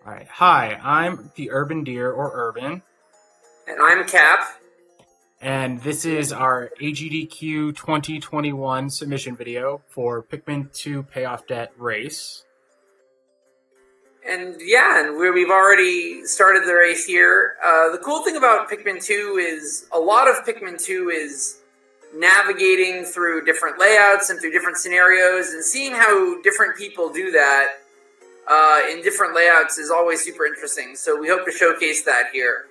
All right. Hi, I'm the Urban Deer or Urban, And I'm Cap. and this is our AGDQ 2021 submission video for Pikmin 2 Payoff Debt Race. And we've already started the race here. The cool thing about Pikmin 2 is a lot of Pikmin 2 is navigating through different layouts and through different scenarios, and seeing how different people do that in different layouts is always super interesting. So we hope to showcase that here.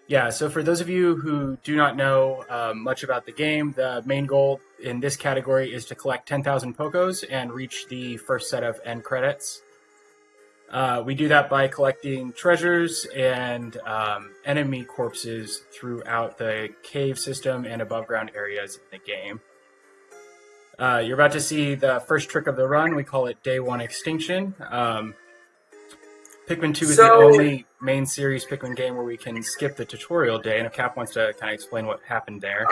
Yeah, so for those of you who do not know much about the game, the main goal in this category is to collect 10,000 Pokos and reach the first set of end credits. We do that by collecting treasures and enemy corpses throughout the cave system and above ground areas in the game. You're about to see the first trick of the run. We call it Day 1 Extinction. Pikmin 2 is the only main series Pikmin game where we can skip the tutorial day, and if Cap wants to kind of explain what happened there.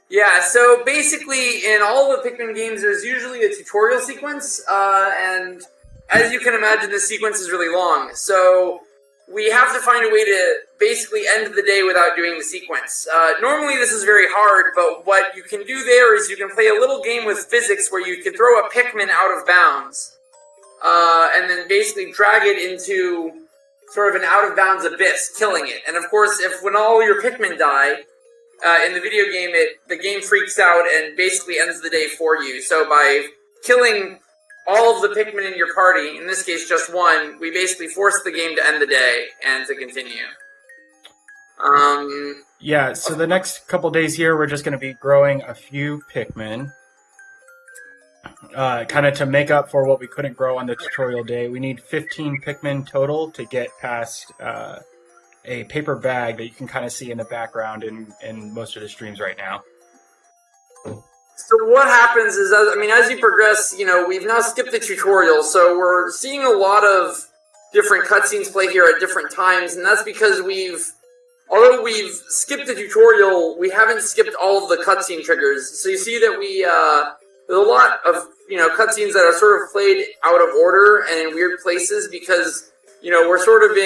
Yeah, so basically in all the Pikmin games there's usually a tutorial sequence, and as you can imagine this sequence is really long, so we have to find a way to basically end the day without doing the sequence. Normally this is very hard, but what you can do there is you can play a little game with physics where you can throw a Pikmin out of bounds, and then basically drag it into sort of an out-of-bounds abyss, killing it. And of course, when all your Pikmin die, in the video game, the game freaks out and basically ends the day for you. So by killing all of the Pikmin in your party, in this case just one, we basically force the game to end the day and to continue. Yeah, so the next couple days here, we're just going to be growing a few Pikmin. Kind of to make up for what we couldn't grow on the tutorial day. We need 15 Pikmin total to get past a paper bag that you can kind of see in the background in most of the streams right now. So what happens is, as you progress, we've now skipped the tutorial, so we're seeing a lot of different cutscenes play here at different times, and that's because although we've skipped the tutorial, we haven't skipped all of the cutscene triggers. So you see that there's a lot of, cutscenes that are sort of played out of order and in weird places because, we're sort of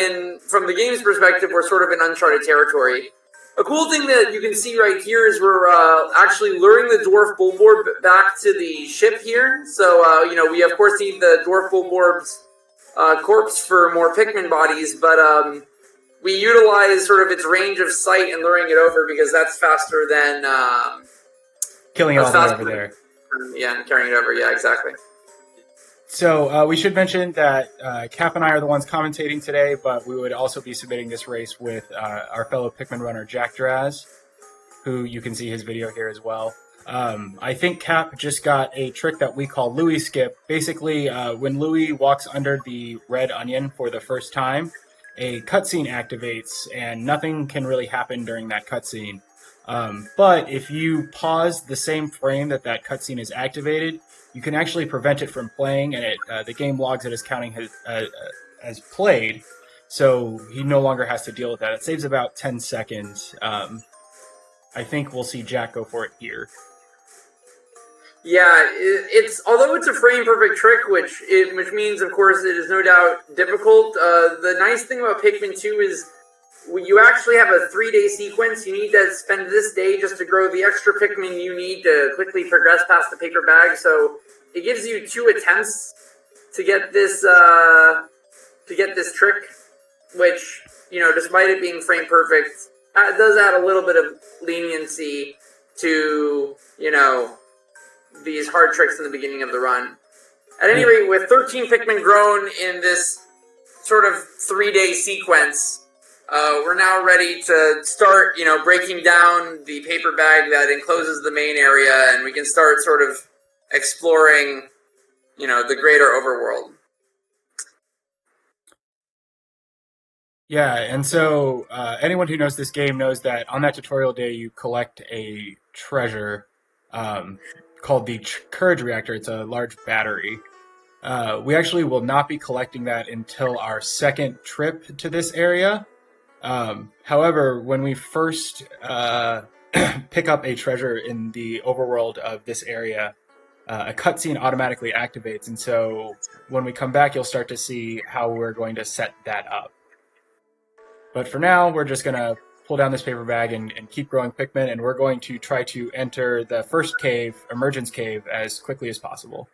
from the game's perspective, we're sort of in uncharted territory. A cool thing that you can see right here is we're actually luring the Dwarf Bulborb back to the ship here. So, we of course need the Dwarf Bulborb's corpse for more Pikmin bodies, but we utilize sort of its range of sight and luring it over because that's faster than killing it all the way over there. Yeah, and carrying it over. Yeah, exactly. So we should mention that Cap and I are the ones commentating today, but we would also be submitting this race with our fellow Pikmin runner, JackDraz, who you can see his video here as well. I think Cap just got a trick that we call Louis Skip. Basically, when Louis walks under the red onion for the first time, a cutscene activates, and nothing can really happen during that cutscene. But if you pause the same frame that cutscene is activated, you can actually prevent it from playing, and the game logs it as counting as played, so he no longer has to deal with that. It saves about 10 seconds. I think we'll see Jack go for it here. Yeah, although it's a frame-perfect trick, which means, of course, it is no doubt difficult. The nice thing about Pikmin 2 is you actually have a 3-day sequence. You need to spend this day just to grow the extra Pikmin you need to quickly progress past the paper bag. So it gives you 2 attempts to get this trick, which, despite it being frame perfect, it does add a little bit of leniency to, these hard tricks in the beginning of the run. At any rate, with 13 Pikmin grown in this sort of 3-day sequence, we're now ready to start, breaking down the paper bag that encloses the main area, and we can start sort of exploring, the greater overworld. Yeah, and so anyone who knows this game knows that on that tutorial day you collect a treasure called the Courage Reactor. It's a large battery. We actually will not be collecting that until our second trip to this area. However, when we first pick up a treasure in the overworld of this area, a cutscene automatically activates. And so when we come back, you'll start to see how we're going to set that up. But for now, we're just going to pull down this paper bag and keep growing Pikmin, and we're going to try to enter the first cave, Emergence Cave, as quickly as possible.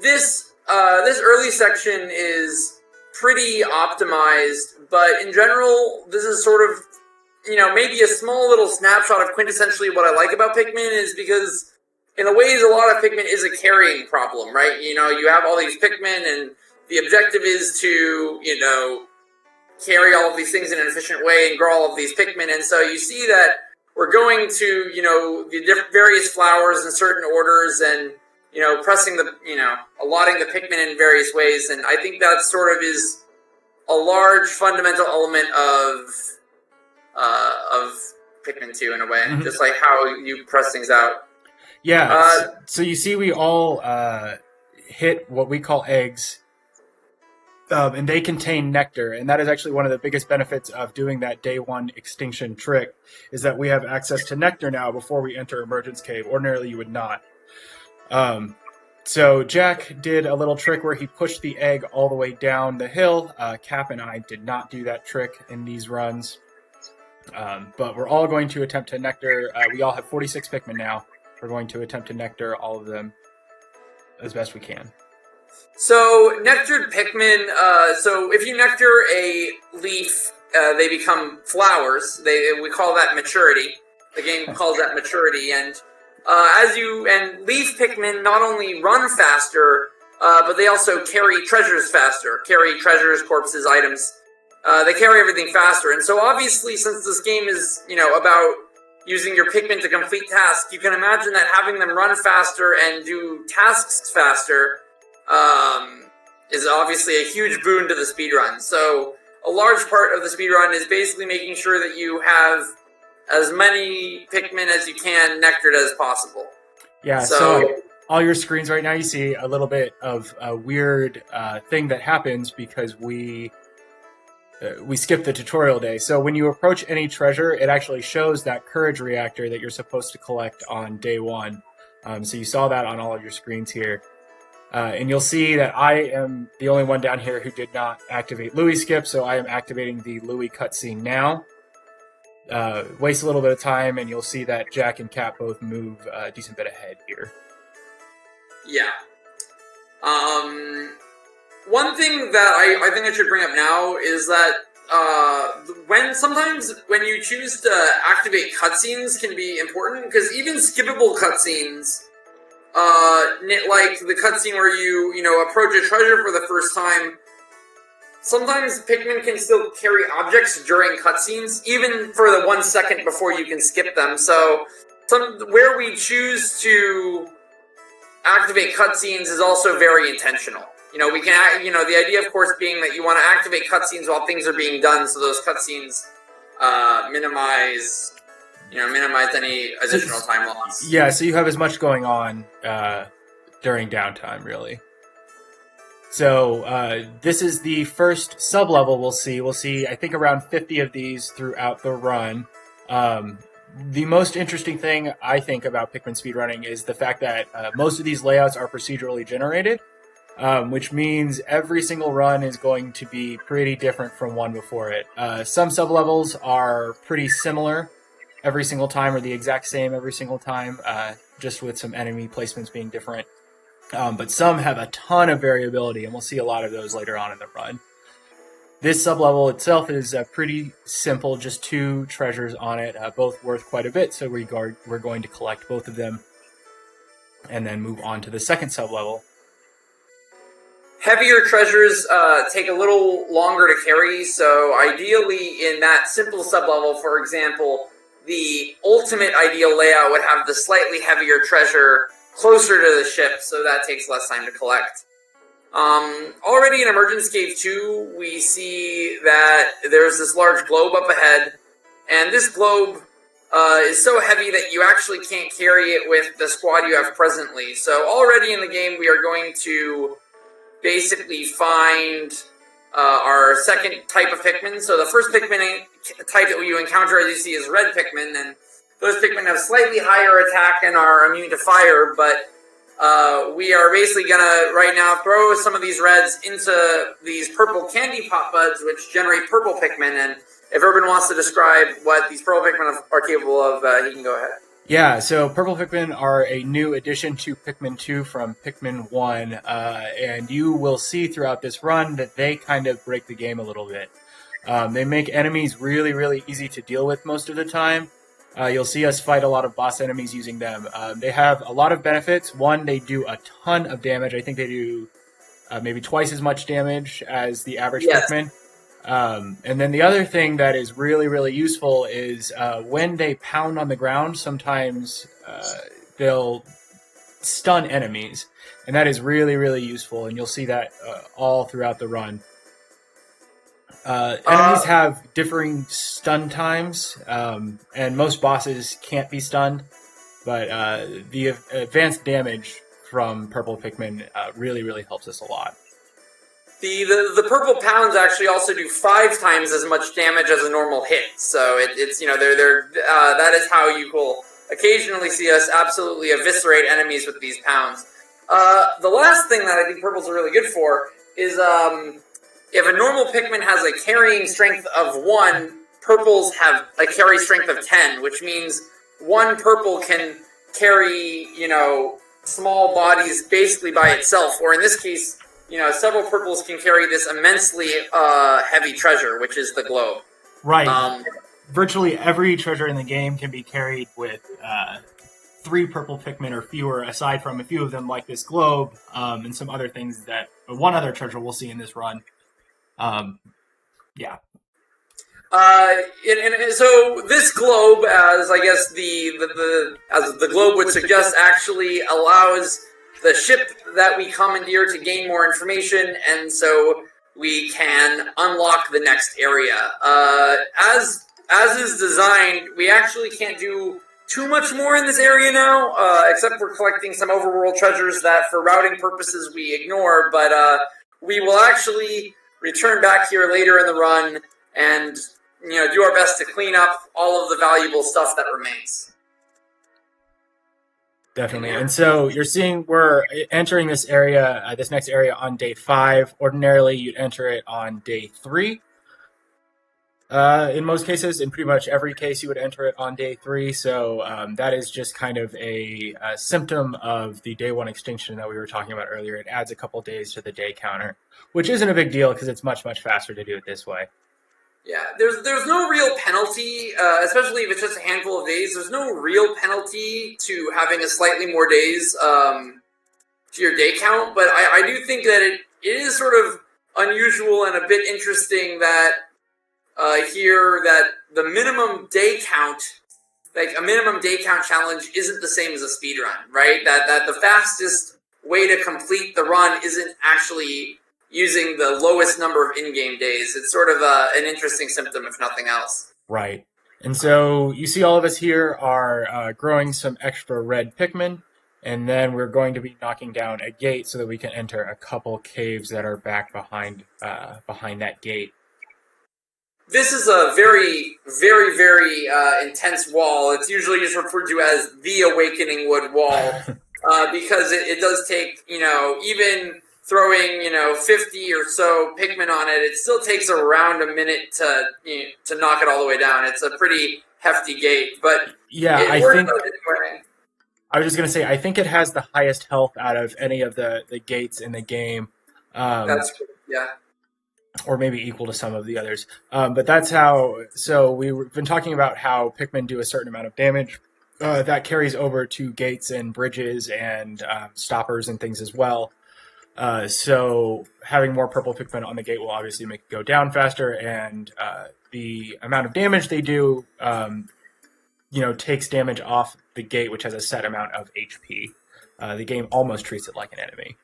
This early section is pretty optimized, but in general, this is sort of, maybe a small little snapshot of quintessentially what I like about Pikmin is because, in a ways, a lot of Pikmin is a carrying problem, right? You have all these Pikmin, and the objective is to, carry all of these things in an efficient way and grow all of these Pikmin, and so you see that we're going to, the various flowers in certain orders and, pressing allotting the Pikmin in various ways, and I think that sort of is a large fundamental element of Pikmin 2 in a way, just like how you press things out. Yeah, so you see we all hit what we call eggs, and they contain nectar, and that is actually one of the biggest benefits of doing that day one extinction trick, is that we have access to nectar now before we enter Emergence Cave. Ordinarily you would not. So Jack did a little trick where he pushed the egg all the way down the hill. Cap and I did not do that trick in these runs. But we're all going to attempt to nectar. We all have 46 Pikmin now. We're going to attempt to nectar all of them as best we can. So, nectared Pikmin, so if you nectar a leaf, they become flowers. We call that maturity. The game calls that maturity, and leaf Pikmin not only run faster, but they also carry treasures faster. Carry treasures, corpses, items. They carry everything faster, and so obviously, since this game is, about using your Pikmin to complete tasks, you can imagine that having them run faster and do tasks faster is obviously a huge boon to the speedrun. So a large part of the speedrun is basically making sure that you have as many Pikmin as you can nectared as possible. Yeah, so all your screens right now, you see a little bit of a weird thing that happens because we skip the tutorial day. So when you approach any treasure, it actually shows that courage reactor that you're supposed to collect on day one. So you saw that on all of your screens here. And you'll see that I am the only one down here who did not activate Louis skip, so I am activating the Louis cutscene now. Waste a little bit of time, and you'll see that Jack and Cap both move a decent bit ahead here. Yeah. One thing that I think I should bring up now is that sometimes when you choose to activate cutscenes can be important, because even skippable cutscenes, like the cutscene where you approach a treasure for the first time, sometimes Pikmin can still carry objects during cutscenes, even for the 1 second before you can skip them. So, where we choose to activate cutscenes is also very intentional. We can, the idea, of course, being that you want to activate cutscenes while things are being done, so those cutscenes minimize any additional time loss. Yeah, so you have as much going on during downtime, really. So this is the first sub-level we'll see. We'll see, I think, around 50 of these throughout the run. The most interesting thing, I think, about Pikmin speedrunning is the fact that most of these layouts are procedurally generated, which means every single run is going to be pretty different from one before it. Some sub-levels are pretty similar every single time, or the exact same every single time, just with some enemy placements being different. But some have a ton of variability, and we'll see a lot of those later on in the run. This sub-level itself is pretty simple, just 2 treasures on it, both worth quite a bit, so we're going to collect both of them, and then move on to the second sub-level. Heavier treasures take a little longer to carry, so ideally in that simple sub-level, for example, the ultimate ideal layout would have the slightly heavier treasure closer to the ship, so that takes less time to collect. Already in Emergence Cave 2, we see that there's this large globe up ahead, and this globe is so heavy that you actually can't carry it with the squad you have presently. So already in the game, we are going to basically find our second type of Pikmin. So the first Pikmin type that you encounter, as you see, is red Pikmin, and those Pikmin have slightly higher attack and are immune to fire, but we are basically going to, right now, throw some of these reds into these purple candy pop buds, which generate purple Pikmin, and if Urban wants to describe what these purple Pikmin are capable of, he can go ahead. Yeah, so purple Pikmin are a new addition to Pikmin 2 from Pikmin 1, and you will see throughout this run that they kind of break the game a little bit. They make enemies really, really easy to deal with most of the time. You'll see us fight a lot of boss enemies using them. They have a lot of benefits. One, they do a ton of damage. I think they do maybe twice as much damage as the average Pikmin. And then the other thing that is really, really useful is when they pound on the ground, sometimes they'll stun enemies. And that is really, really useful. And you'll see that all throughout the run. Enemies have differing stun times, and most bosses can't be stunned, but the advanced damage from purple Pikmin really, really helps us a lot. The purple pounds actually also do 5 times as much damage as a normal hit, so it's that is how you will occasionally see us absolutely eviscerate enemies with these pounds. The last thing that I think purples are really good for is if a normal Pikmin has a carrying strength of 1, purples have a carry strength of 10, which means one purple can carry, small bodies basically by itself, or in this case, several purples can carry this immensely heavy treasure, which is the globe. Right. Virtually every treasure in the game can be carried with 3 purple Pikmin or fewer, aside from a few of them like this globe, and some other things one other treasure we'll see in this run. Yeah. And so this globe, as I guess as the globe would suggest, actually allows the ship that we commandeer to gain more information, and so we can unlock the next area. As is designed, we actually can't do too much more in this area now, except for collecting some overworld treasures that, for routing purposes, we ignore. But we will actually return back here later in the run and do our best to clean up all of the valuable stuff that remains. Definitely. And so you're seeing we're entering this area, this next area on day 5. Ordinarily, you'd enter it on day 3. In most cases, in pretty much every case, you would enter it on day 3. So that is just kind of a symptom of the day 1 extinction that we were talking about earlier. It adds a couple days to the day counter, which isn't a big deal because it's much, much faster to do it this way. Yeah, there's no real penalty, especially if it's just a handful of days. There's no real penalty to having a slightly more days to your day count, but I do think that it is sort of unusual and a bit interesting that here that the minimum day count, like a minimum day count challenge, isn't the same as a speed run, right? That the fastest way to complete the run isn't actually using the lowest number of in-game days. It's sort of an interesting symptom, if nothing else. Right. And so you see all of us here are growing some extra red Pikmin, and then we're going to be knocking down a gate so that we can enter a couple caves that are back behind that gate. This is a very, very, very intense wall. It's usually just referred to as the Awakening Wood Wall because it does take, even throwing, 50 or so Pikmin on it, it still takes around a minute to knock it all the way down. It's a pretty hefty gate, but yeah, I was just going to say, I think it has the highest health out of any of the gates in the game. That's true, yeah. Or maybe equal to some of the others. But that's how, so we've been talking about how Pikmin do a certain amount of damage. That carries over to gates and bridges and stoppers and things as well. So having more purple Pikmin on the gate will obviously make it go down faster, and the amount of damage they do, takes damage off the gate, which has a set amount of HP. The game almost treats it like an enemy.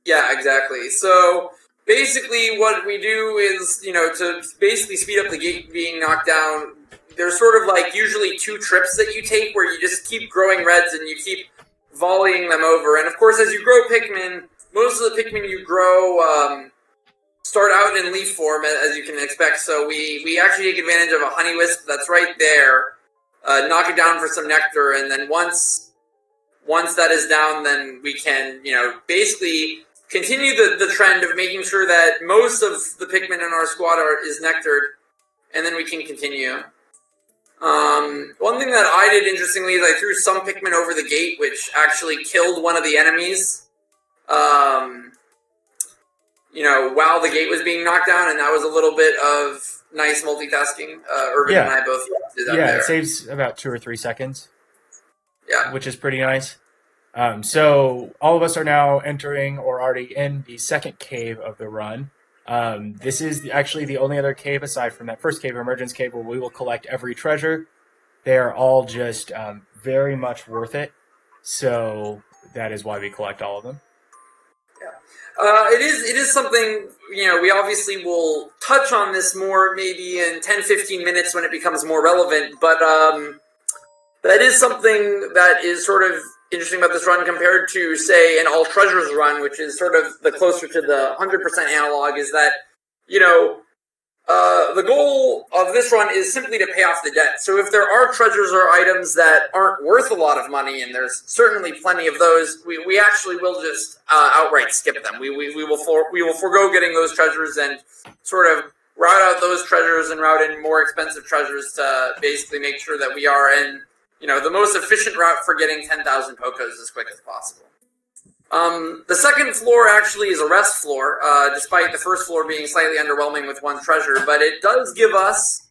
Yeah, exactly. So basically what we do is, to basically speed up the gate being knocked down, there's sort of like usually 2 trips that you take where you just keep growing reds and you keep volleying them over. And of course, as you grow Pikmin, most of the Pikmin you grow start out in leaf form, as you can expect. So we actually take advantage of a honey wisp that's right there. knock it down for some nectar, and then once that is down, then we can, basically continue the trend of making sure that most of the Pikmin in our squad is nectared, and then we can continue. One thing that I did, interestingly, is I threw some Pikmin over the gate, which actually killed one of the enemies, while the gate was being knocked down, and that was a little bit of nice multitasking. Urban and I both did that there. It saves about 2 or 3 seconds. Yeah. Which is pretty nice. So all of us are now entering or already in the second cave of the run. This is actually the only other cave aside from that first cave, Emergence Cave, where we will collect every treasure. They are all just very much worth it. So that is why we collect all of them. Yeah. It is something, we obviously will touch on this more maybe in 10-15 minutes when it becomes more relevant, but that is something that is sort of interesting about this run compared to, say, an All Treasures run, which is sort of the closer to the 100% analog, is that, the goal of this run is simply to pay off the debt. So if there are treasures or items that aren't worth a lot of money, and there's certainly plenty of those, we actually will just outright skip them. We will forego getting those treasures and sort of route out those treasures and route in more expensive treasures to basically make sure that we are in the most efficient route for getting 10,000 Pokos as quick as possible. The second floor actually is a rest floor, despite the first floor being slightly underwhelming with one treasure, but it does give us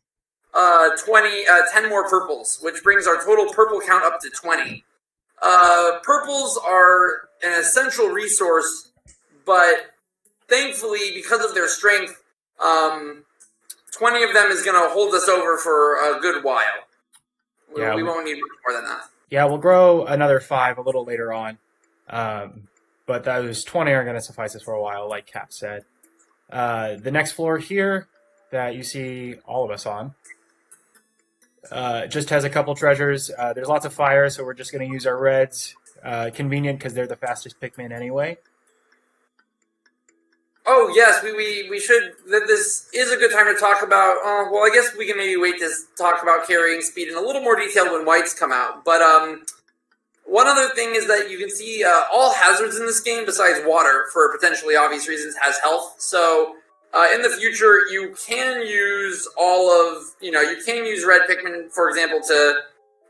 10 more purples, which brings our total purple count up to 20. Purples are an essential resource, but thankfully, because of their strength, 20 of them is going to hold us over for a good while. We won't need much more than that. Yeah, we'll grow another 5 a little later on. But those 20 are going to suffice us for a while, like Cap said. The next floor here that you see all of us on just has a couple treasures. There's lots of fire, so we're just going to use our reds. Convenient because they're the fastest Pikmin anyway. Oh, yes, we should. This is a good time to talk about. Well, I guess we can maybe wait to talk about carrying speed in a little more detail when whites come out. But one other thing is that you can see all hazards in this game, besides water, for potentially obvious reasons, has health. So in the future, you can use you can use red Pikmin, for example, to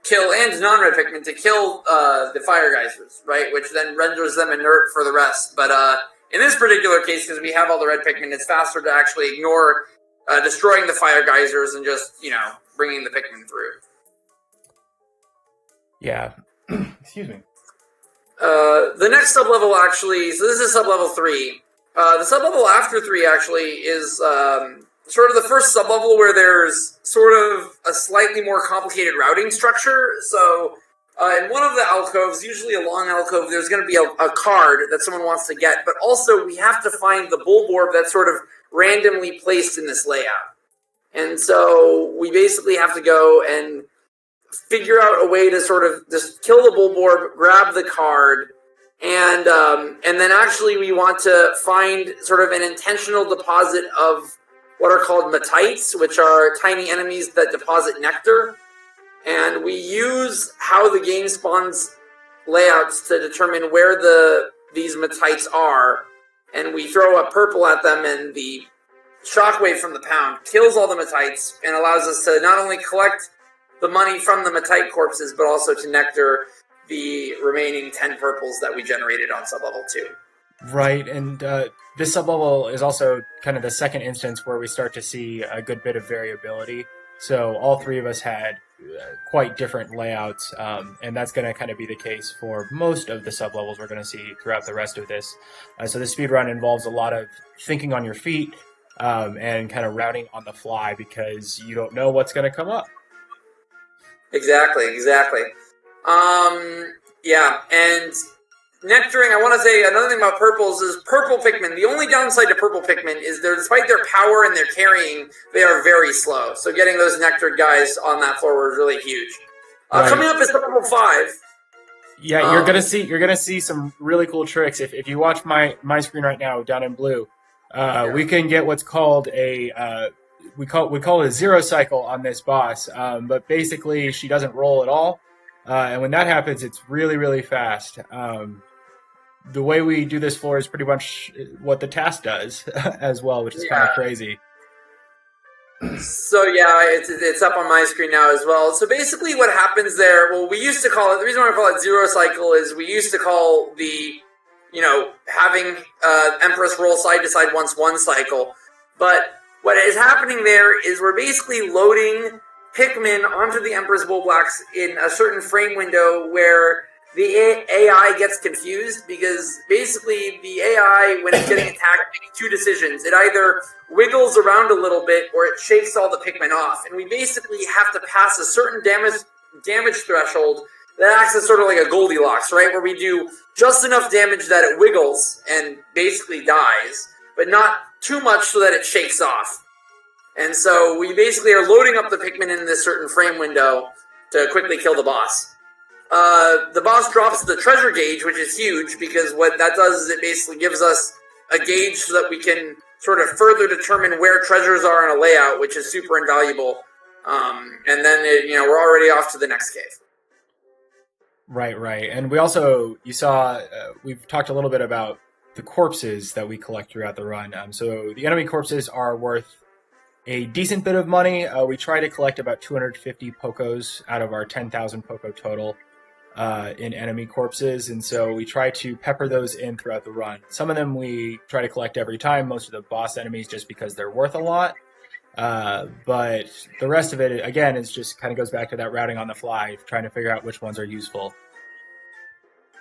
kill, and non-red Pikmin to kill the fire geysers, right? Which then renders them inert for the rest. But in this particular case, because we have all the red Pikmin, it's faster to actually ignore destroying the fire geysers and just, bringing the Pikmin through. Yeah. Excuse me. The next sublevel actually, so this is sublevel 3. The sublevel after 3 actually is sort of the first sublevel where there's sort of a slightly more complicated routing structure. So in one of the alcoves, usually a long alcove, there's going to be a card that someone wants to get, but also we have to find the bulborb that's sort of randomly placed in this layout. And so we basically have to go and figure out a way to sort of just kill the bulborb, grab the card, and then actually we want to find sort of an intentional deposit of what are called matites, which are tiny enemies that deposit nectar. And we use how the game spawns layouts to determine where these matites are, and we throw a purple at them, and the shockwave from the pound kills all the matites and allows us to not only collect the money from the matite corpses, but also to nectar the remaining 10 purples that we generated on sublevel 2. Right, and this sublevel is also kind of the second instance where we start to see a good bit of variability. So all 3 of us had quite different layouts, and that's going to kind of be the case for most of the sublevels we're going to see throughout the rest of this. So the speedrun involves a lot of thinking on your feet and kind of routing on the fly because you don't know what's going to come up. Exactly. Yeah, and nectaring, I want to say another thing about purples is purple Pikmin. The only downside to purple Pikmin is despite their power and their carrying, they are very slow. So getting those nectared guys on that floor was really huge. Right. Coming up is level 5. Yeah, you're gonna see some really cool tricks. If you watch my screen right now down in blue, we can get what's called a we call it a zero cycle on this boss, but basically she doesn't roll at all, and when that happens, it's really really fast. The way we do this floor is pretty much what the task does as well, which is kind of crazy. So yeah, it's up on my screen now as well. So basically what happens there, well, we used to call it, the reason why I call it zero cycle is we used to call the, having Empress roll side to side once one cycle. But what is happening there is we're basically loading Pikmin onto the Empress Bullblacks in a certain frame window where the AI gets confused because basically the AI, when it's getting attacked, makes two decisions. It either wiggles around a little bit or it shakes all the Pikmin off. And we basically have to pass a certain damage threshold that acts as sort of like a Goldilocks, right? Where we do just enough damage that it wiggles and basically dies, but not too much so that it shakes off. And so we basically are loading up the Pikmin in this certain frame window to quickly kill the boss. The boss drops the treasure gauge, which is huge, because what that does is it basically gives us a gauge so that we can sort of further determine where treasures are in a layout, which is super invaluable. And then, we're already off to the next cave. Right. And we also, you saw, we've talked a little bit about the corpses that we collect throughout the run. So the enemy corpses are worth a decent bit of money. We try to collect about 250 Pokos out of our 10,000 Poko total in enemy corpses, and so we try to pepper those in throughout the run. Some of them we try to collect every time, most of the boss enemies just because they're worth a lot. But the rest of it, again, is just kind of goes back to that routing on the fly, trying to figure out which ones are useful.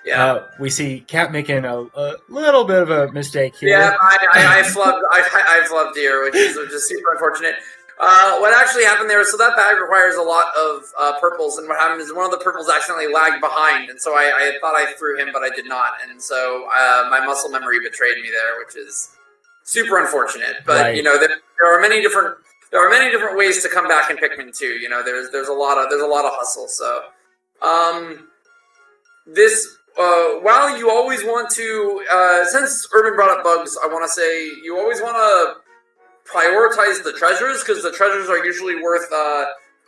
Yeah, we see Cap making a little bit of a mistake here. Yeah, I flubbed here, which is super unfortunate. What actually happened there, so that bag requires a lot of purples, and what happened is one of the purples accidentally lagged behind, and so I thought I threw him, but I did not, and so my muscle memory betrayed me there, which is super unfortunate. But right. There are many different ways to come back in Pikmin 2. There's a lot of hustle. So while you always want to, since Urban brought up bugs, I want to say you always want to prioritize the treasures, because the treasures are usually worth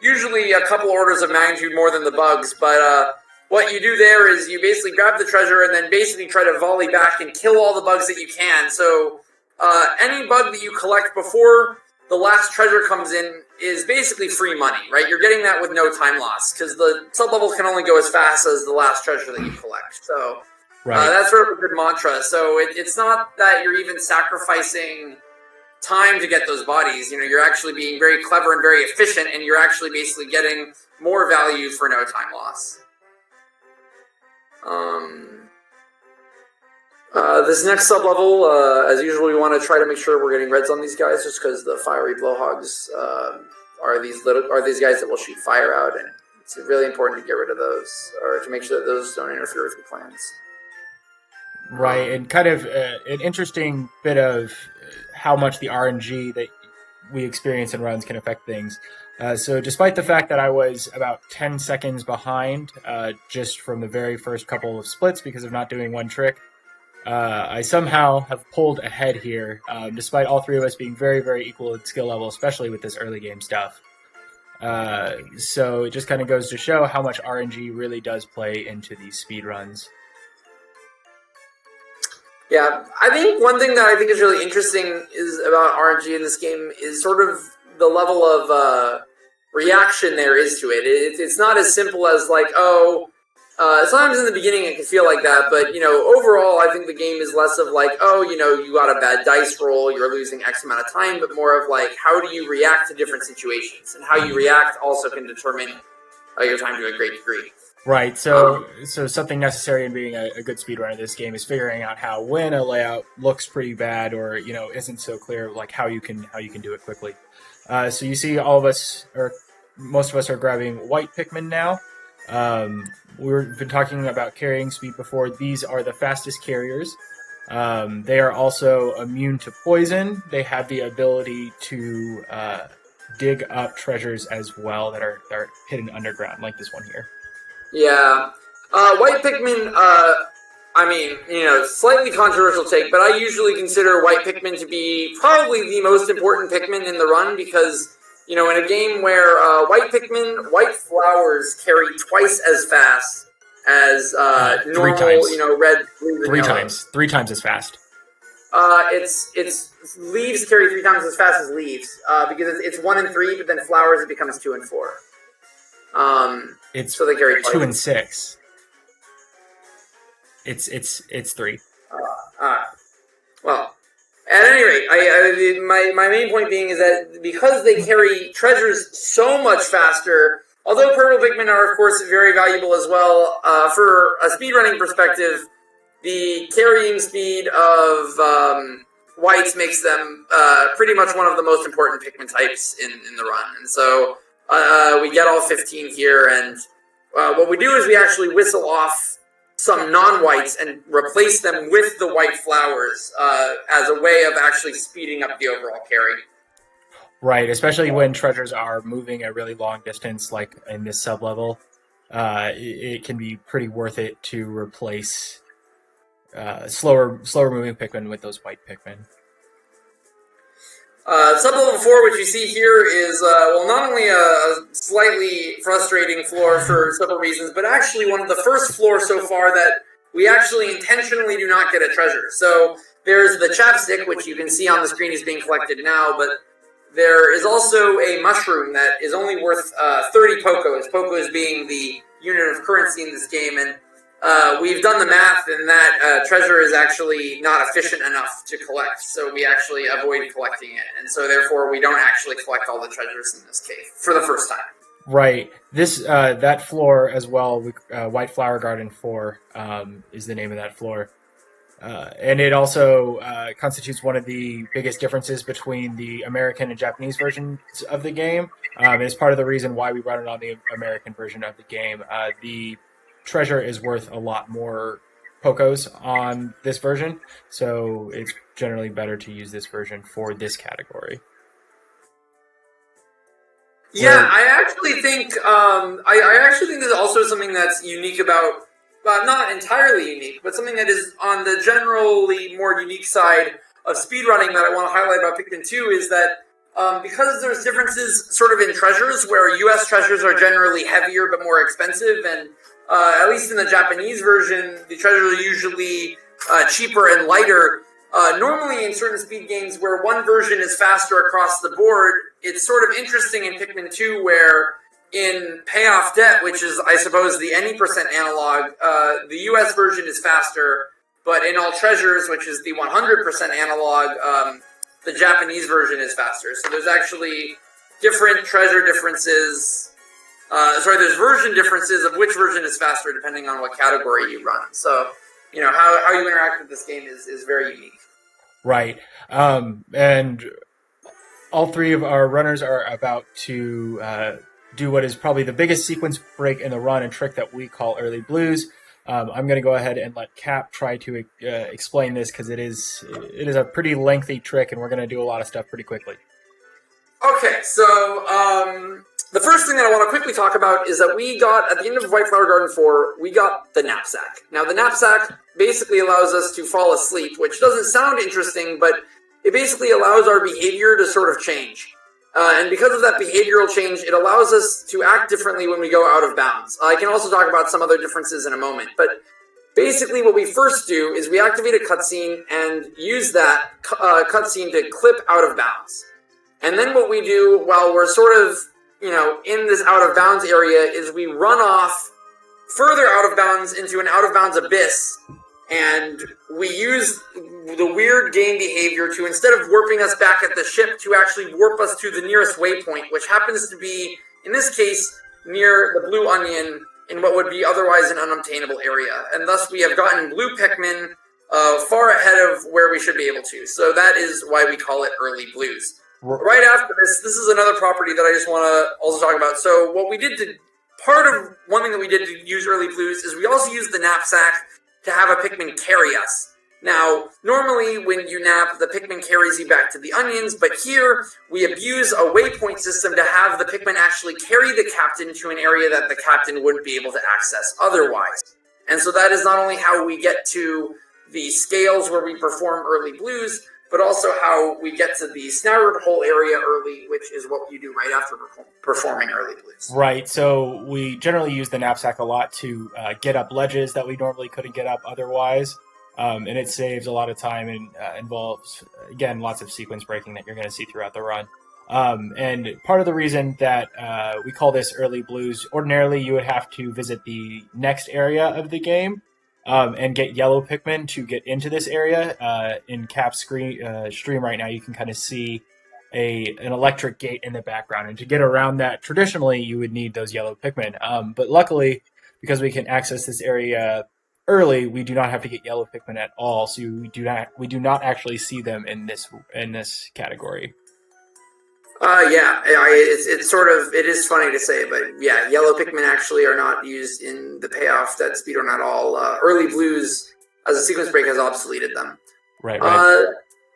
usually a couple orders of magnitude more than the bugs. But what you do there is you basically grab the treasure and then basically try to volley back and kill all the bugs that you can. So any bug that you collect before the last treasure comes in is basically free money, right? You're getting that with no time loss, because the sub-levels can only go as fast as the last treasure that you collect. So that's sort of a good mantra. So it's not that you're even sacrificing time to get those bodies. You're actually being very clever and very efficient, and you're actually basically getting more value for no time loss. This next sub-level, as usual, we want to try to make sure we're getting reds on these guys, just because the fiery blowhogs are these guys that will shoot fire out, and it's really important to get rid of those, or to make sure that those don't interfere with your plans. Right, and kind of an interesting bit of how much the RNG that we experience in runs can affect things. So despite the fact that I was about 10 seconds behind just from the very first couple of splits because of not doing one trick, I somehow have pulled ahead here, despite all three of us being very, very equal in skill level, especially with this early game stuff. So it just kind of goes to show how much RNG really does play into these speed runs. Yeah, I think one thing that I think is really interesting is about RNG in this game is sort of the level of reaction there is to it. It's not as simple as like, sometimes in the beginning it can feel like that, but overall I think the game is less of like, you got a bad dice roll, you're losing X amount of time, but more of like, how do you react to different situations, and how you react also can determine your time to a great degree. Right, so something necessary in being a good speedrunner of this game is figuring out how, when a layout looks pretty bad or isn't so clear, like how you can do it quickly. So you see, all of us, or most of us, are grabbing white Pikmin now. We've been talking about carrying speed before. These are the fastest carriers. They are also immune to poison. They have the ability to dig up treasures as well that are hidden underground, like this one here. Yeah. White Pikmin, I mean, slightly controversial take, but I usually consider white Pikmin to be probably the most important Pikmin in the run because, in a game where white flowers carry twice as fast as normal, red, blue, and yellow. Three times as fast. It's leaves carry 3 times as fast as leaves because it's 1 and 3, but then flowers it becomes 2 and 4. So they carry 2 and 6. It's 3. Well, at any rate, my main point being is that because they carry treasures so much faster, although purple Pikmin are of course very valuable as well, for a speedrunning perspective, the carrying speed of whites makes them pretty much one of the most important Pikmin types in the run. And so we get all 15 here, and what we do is we actually whistle off some non-whites and replace them with the white flowers as a way of actually speeding up the overall carry. Right, especially when treasures are moving a really long distance, like in this sub-level. It can be pretty worth it to replace slower moving Pikmin with those white Pikmin. Sub-level 4, which you see here, is, not only a slightly frustrating floor for several reasons, but actually one of the first floors so far that we actually intentionally do not get a treasure. So there's the chapstick, which you can see on the screen is being collected now, but there is also a mushroom that is only worth 30 Pokos, Pokos being the unit of currency in this game, and we've done the math, and that treasure is actually not efficient enough to collect, so we actually avoid collecting it, and so therefore we don't actually collect all the treasures in this cave for the first time. Right. This that floor as well, White Flower Garden 4 is the name of that floor, and it also constitutes one of the biggest differences between the American and Japanese versions of the game. It's part of the reason why we run it on the American version of the game. The treasure is worth a lot more Pokos on this version, so it's generally better to use this version for this category. Yeah, I actually think I actually think there's also something that's unique about, not entirely unique, but something that is on the generally more unique side of speedrunning that I want to highlight about Pikmin 2 is that because there's differences sort of in treasures, where US treasures are generally heavier but more expensive, and at least in the Japanese version, the treasures are usually cheaper and lighter. Normally in certain speed games where one version is faster across the board, it's sort of interesting in Pikmin 2 where in Payoff Debt, which is, I suppose, the any percent analog, the US version is faster, but in All Treasures, which is the 100% analog, the Japanese version is faster. So there's actually different treasure differences. There's version differences of which version is faster depending on what category you run. So, how you interact with this game is very unique. Right. And all three of our runners are about to do what is probably the biggest sequence break in the run, and trick that we call early blues. I'm going to go ahead and let Cap try to explain this, because it is a pretty lengthy trick, and we're going to do a lot of stuff pretty quickly. Okay, so the first thing that I want to quickly talk about is that we got, at the end of White Flower Garden 4, we got the knapsack. Now, the knapsack basically allows us to fall asleep, which doesn't sound interesting, but it basically allows our behavior to sort of change. And because of that behavioral change, it allows us to act differently when we go out of bounds. I can also talk about some other differences in a moment, but basically what we first do is we activate a cutscene and use that cutscene to clip out of bounds. And then what we do while we're sort of, in this out of bounds area is we run off further out of bounds into an out of bounds abyss, and we use the weird game behavior to, instead of warping us back at the ship, to actually warp us to the nearest waypoint, which happens to be, in this case, near the Blue Onion in what would be otherwise an unobtainable area. And thus we have gotten blue Pikmin far ahead of where we should be able to. So that is why we call it early blues. Right after this is another property that I just want to also talk about. So what we did one thing that we did to use early blues is we also used the knapsack to have a Pikmin carry us. Now, normally when you nap, the Pikmin carries you back to the onions, but here we abuse a waypoint system to have the Pikmin actually carry the captain to an area that the captain wouldn't be able to access otherwise. And so that is not only how we get to the scales where we perform early blues, but also how we get to the snaggered hole area early, which is what you do right after performing early blues. Right, so we generally use the knapsack a lot to get up ledges that we normally couldn't get up otherwise, and it saves a lot of time and involves, again, lots of sequence breaking that you're going to see throughout the run. And part of the reason that we call this early blues, ordinarily you would have to visit the next area of the game and get yellow Pikmin to get into this area. In Cap's stream right now, you can kind of see an electric gate in the background, and to get around that, traditionally you would need those yellow Pikmin. But luckily, because we can access this area early, we do not have to get yellow Pikmin at all. So we do not actually see them in this category. It is funny to say, but yeah, yellow Pikmin actually are not used in the payoff that speedrun at all. Early blues as a sequence break has obsoleted them. Right.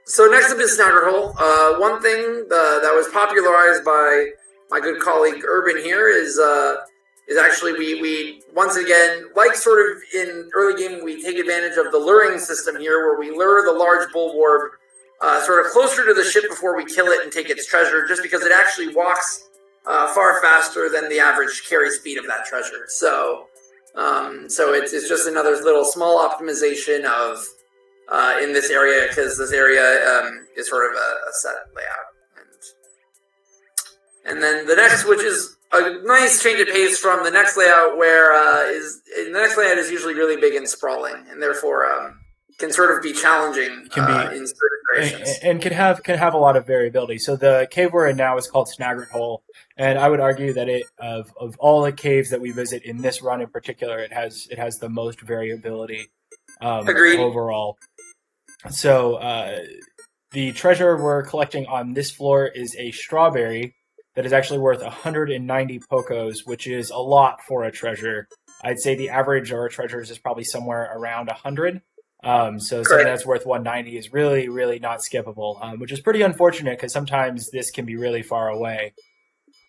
So next up is Snagger Hole. One thing that was popularized by my good colleague Urban here is actually we once again, like sort of in early game, we take advantage of the luring system here, where we lure the large bulborb sort of closer to the ship before we kill it and take its treasure, just because it actually walks far faster than the average carry speed of that treasure. So it's just another little small optimization of in this area, because this area is sort of a set layout. And then the next, which is a nice change of pace from the next layout, where the next layout is usually really big and sprawling, and therefore can sort of be challenging in certain iterations. And can have a lot of variability. So the cave we're in now is called Snaggered Hole, and I would argue that of all the caves that we visit in this run in particular, it has the most variability overall. So the treasure we're collecting on this floor is a strawberry that is actually worth 190 Pokos, which is a lot for a treasure. I'd say the average of our treasures is probably somewhere around 100. So something that's worth 190 is really, really not skippable, which is pretty unfortunate because sometimes this can be really far away.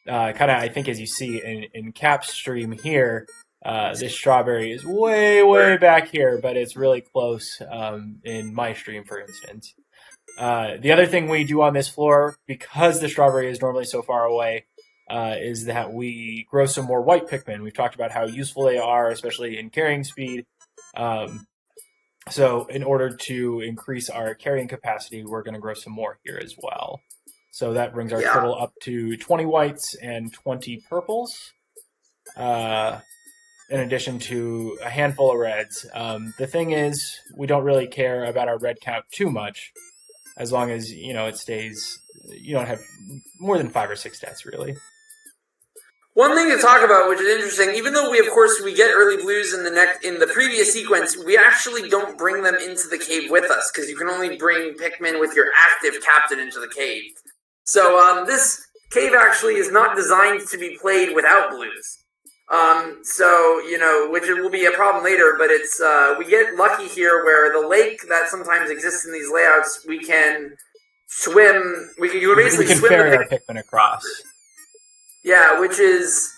Kind of, I think, as you see in Cap's stream here, this strawberry is way, way back here, but it's really close in my stream, for instance. The other thing we do on this floor, because the strawberry is normally so far away, is that we grow some more white Pikmin. We've talked about how useful they are, especially in carrying speed. So in order to increase our carrying capacity, we're going to grow some more here as well. So that brings our total up to 20 whites and 20 purples, in addition to a handful of reds. The thing is, we don't really care about our red count too much, as long as, it stays, you don't have more than 5 or 6 deaths, really. One thing to talk about, which is interesting, even though we get early blues in the previous sequence, we actually don't bring them into the cave with us, because you can only bring Pikmin with your active captain into the cave. So this cave actually is not designed to be played without blues. Which will be a problem later, but it's we get lucky here where the lake that sometimes exists in these layouts, we can swim. We can ferry our Pikmin across. Yeah, which is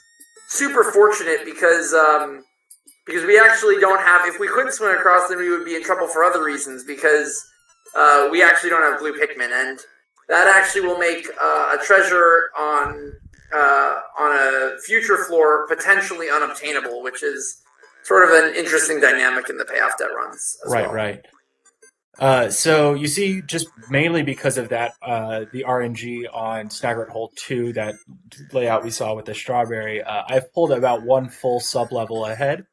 super fortunate because we actually don't have. If we couldn't swim across, then we would be in trouble for other reasons, because we actually don't have blue Pikmin, and that actually will make a treasure on a future floor potentially unobtainable, which is sort of an interesting dynamic in the payoff debt runs. Right. So you see, just mainly because of that, the RNG on Snaggered Hole 2, that layout we saw with the strawberry, I've pulled about 1 full sub-level ahead.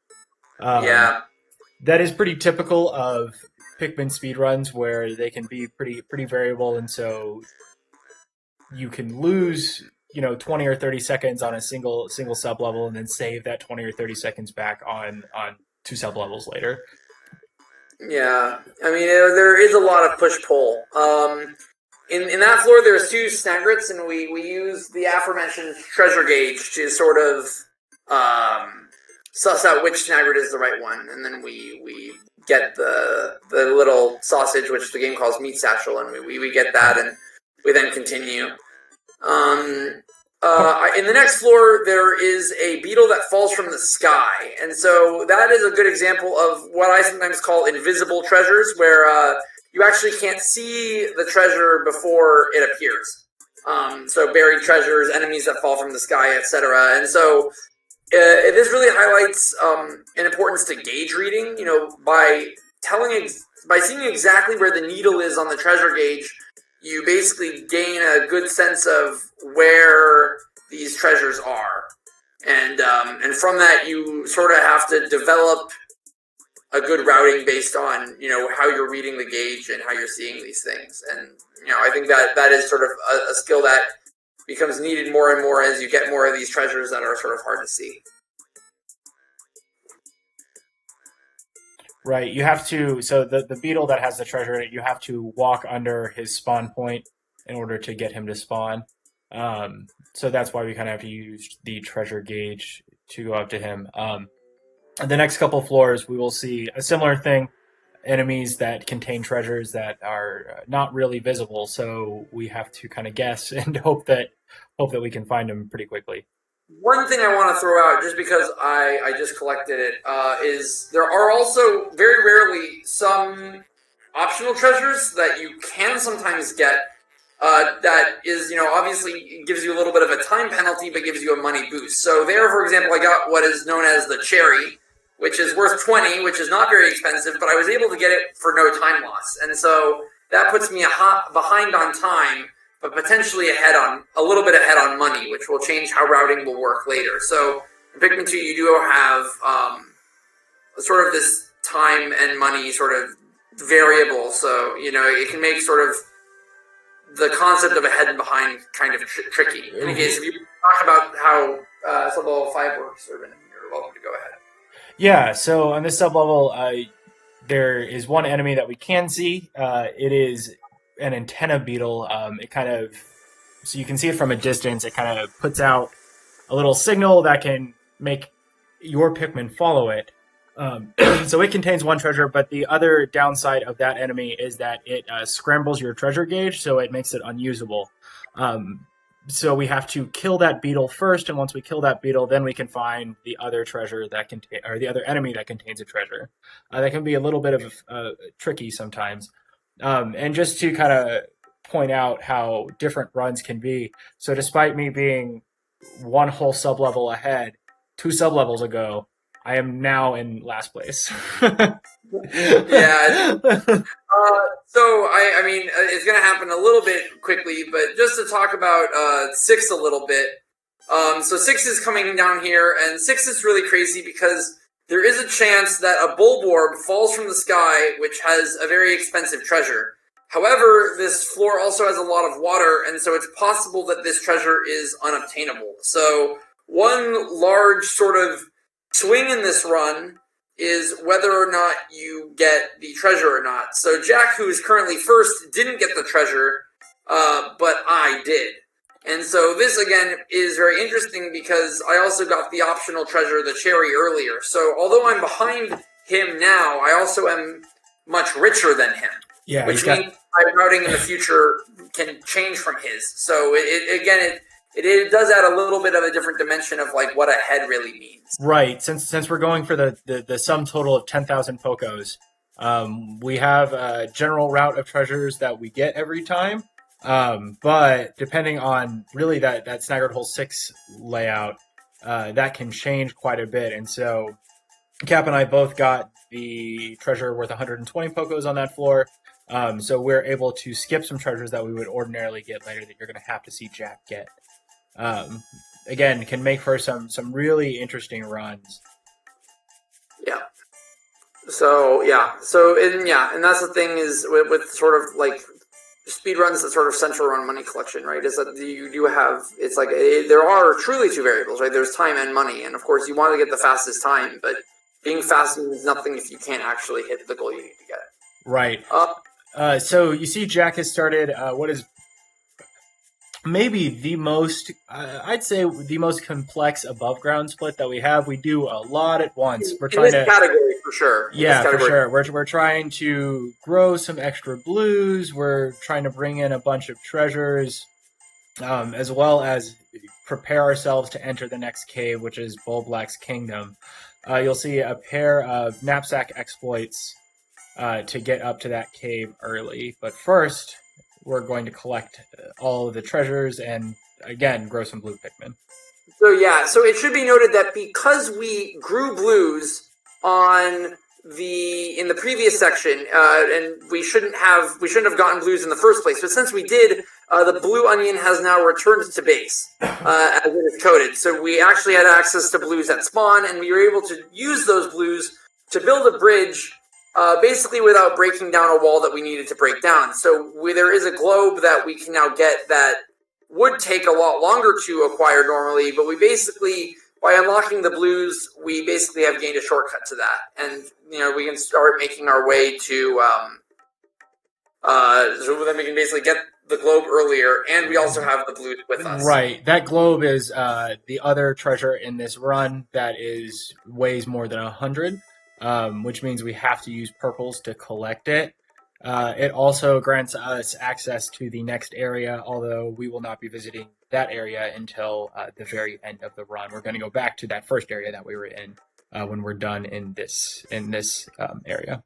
That is pretty typical of Pikmin speedruns, where they can be pretty variable, and so you can lose 20 or 30 seconds on a single sub-level and then save that 20 or 30 seconds back on 2 sub-levels later. Yeah, I mean, there is a lot of push-pull. In that floor, there's 2 Snagrets, and we use the aforementioned treasure gauge to sort of suss out which Snagret is the right one, and then we get the little sausage, which the game calls meat satchel, and we get that, and we then continue. In the next floor, there is a beetle that falls from the sky. And so that is a good example of what I sometimes call invisible treasures, where you actually can't see the treasure before it appears. So buried treasures, enemies that fall from the sky, etc. And so this really highlights an importance to gauge reading. You know, by seeing exactly where the needle is on the treasure gauge, you basically gain a good sense of where these treasures are, and from that you sort of have to develop a good routing based on, you know, how you're reading the gauge and how you're seeing these things. And you know, I think that is sort of a skill that becomes needed more and more as you get more of these treasures that are sort of hard to see. Right, you have to. So the beetle that has the treasure, you have to walk under his spawn point in order to get him to spawn. So that's why we kind of have to use the treasure gauge to go up to him. The next couple floors, we will see a similar thing: enemies that contain treasures that are not really visible. So we have to kind of guess and hope that we can find them pretty quickly. One thing I want to throw out, just because I just collected it, is there are also very rarely some optional treasures that you can sometimes get. That is, you know, obviously gives you a little bit of a time penalty, but gives you a money boost. So there, for example, I got what is known as the cherry, which is worth 20, which is not very expensive, but I was able to get it for no time loss. And so that puts me behind on time, but potentially a little bit ahead on money, which will change how routing will work later. So in Pikmin 2, you do have sort of this time and money sort of variable. So, you know, it can make sort of the concept of ahead and behind kind of tricky. In any case, if you talk about how sub-level 5 works, Urban, you're welcome to go ahead. Yeah, so on this sub-level, there is one enemy that we can see. It is an antenna beetle. It kind of, so you can see it from a distance. It kind of puts out a little signal that can make your Pikmin follow it. So it contains one treasure, but the other downside of that enemy is that it scrambles your treasure gauge, so it makes it unusable. So we have to kill that beetle first, and once we kill that beetle, then we can find the other treasure that or the other enemy that contains a treasure. That can be a little bit of tricky sometimes. And just to kind of point out how different runs can be, so despite me being one whole sub-level ahead, 2 sub-levels ago, I am now in last place. Yeah. So, I mean, it's going to happen a little bit quickly, but just to talk about 6 a little bit. So 6 is coming down here, and 6 is really crazy because there is a chance that a bulborb falls from the sky, which has a very expensive treasure. However, this floor also has a lot of water, and so it's possible that this treasure is unobtainable. So one large sort of swing in this run is whether or not you get the treasure or not. So Jack, who is currently first, didn't get the treasure, but I did. And so this, again, is very interesting because I also got the optional treasure, the cherry, earlier. So although I'm behind him now, I also am much richer than him. Yeah, which means my routing in the future can change from his. So it does add a little bit of a different dimension of like what ahead really means. Right. Since we're going for the sum total of 10,000 Pokos, we have a general route of treasures that we get every time. But depending on really that Snaggered Hole 6 layout, that can change quite a bit. And so Cap and I both got the treasure worth 120 Pokos on that floor. So we're able to skip some treasures that we would ordinarily get later that you're going to have to see Jack get. Again, can make for some really interesting runs. Yeah. So and that's the thing is with sort of like speed runs, that sort of central run money collection, right? Is that you do have, it's like there are truly 2 variables, right? There's time and money, and of course you want to get the fastest time, but being fast means nothing if you can't actually hit the goal you need to get. Right. So you see, Jack has started what is maybe the most, I'd say, the most complex above ground split that we have. We do a lot at once. We're trying to category for sure. Yeah, for sure. We're trying to grow some extra blues. We're trying to bring in a bunch of treasures, as well as prepare ourselves to enter the next cave, which is Bulblax's Kingdom, you'll see a pair of knapsack exploits to get up to that cave early. But first, we're going to collect all of the treasures and, again, grow some blue Pikmin. So it should be noted that because we grew blues in the previous section, and we shouldn't have gotten blues in the first place. But since we did, the blue onion has now returned to base as it is coded. So we actually had access to blues at spawn, and we were able to use those blues to build a bridge, basically without breaking down a wall that we needed to break down. So there is a globe that we can now get that would take a lot longer to acquire normally, but we basically, by unlocking the blues, we basically have gained a shortcut to that. And, we can start making our way to, so then we can basically get the globe earlier, and we also have the blues with us. Right. That globe is the other treasure in this run that weighs more than 100, which means we have to use purples to collect it. It also grants us access to the next area, although we will not be visiting that area until the very end of the run. We're going to go back to that first area that we were in when we're done in this area.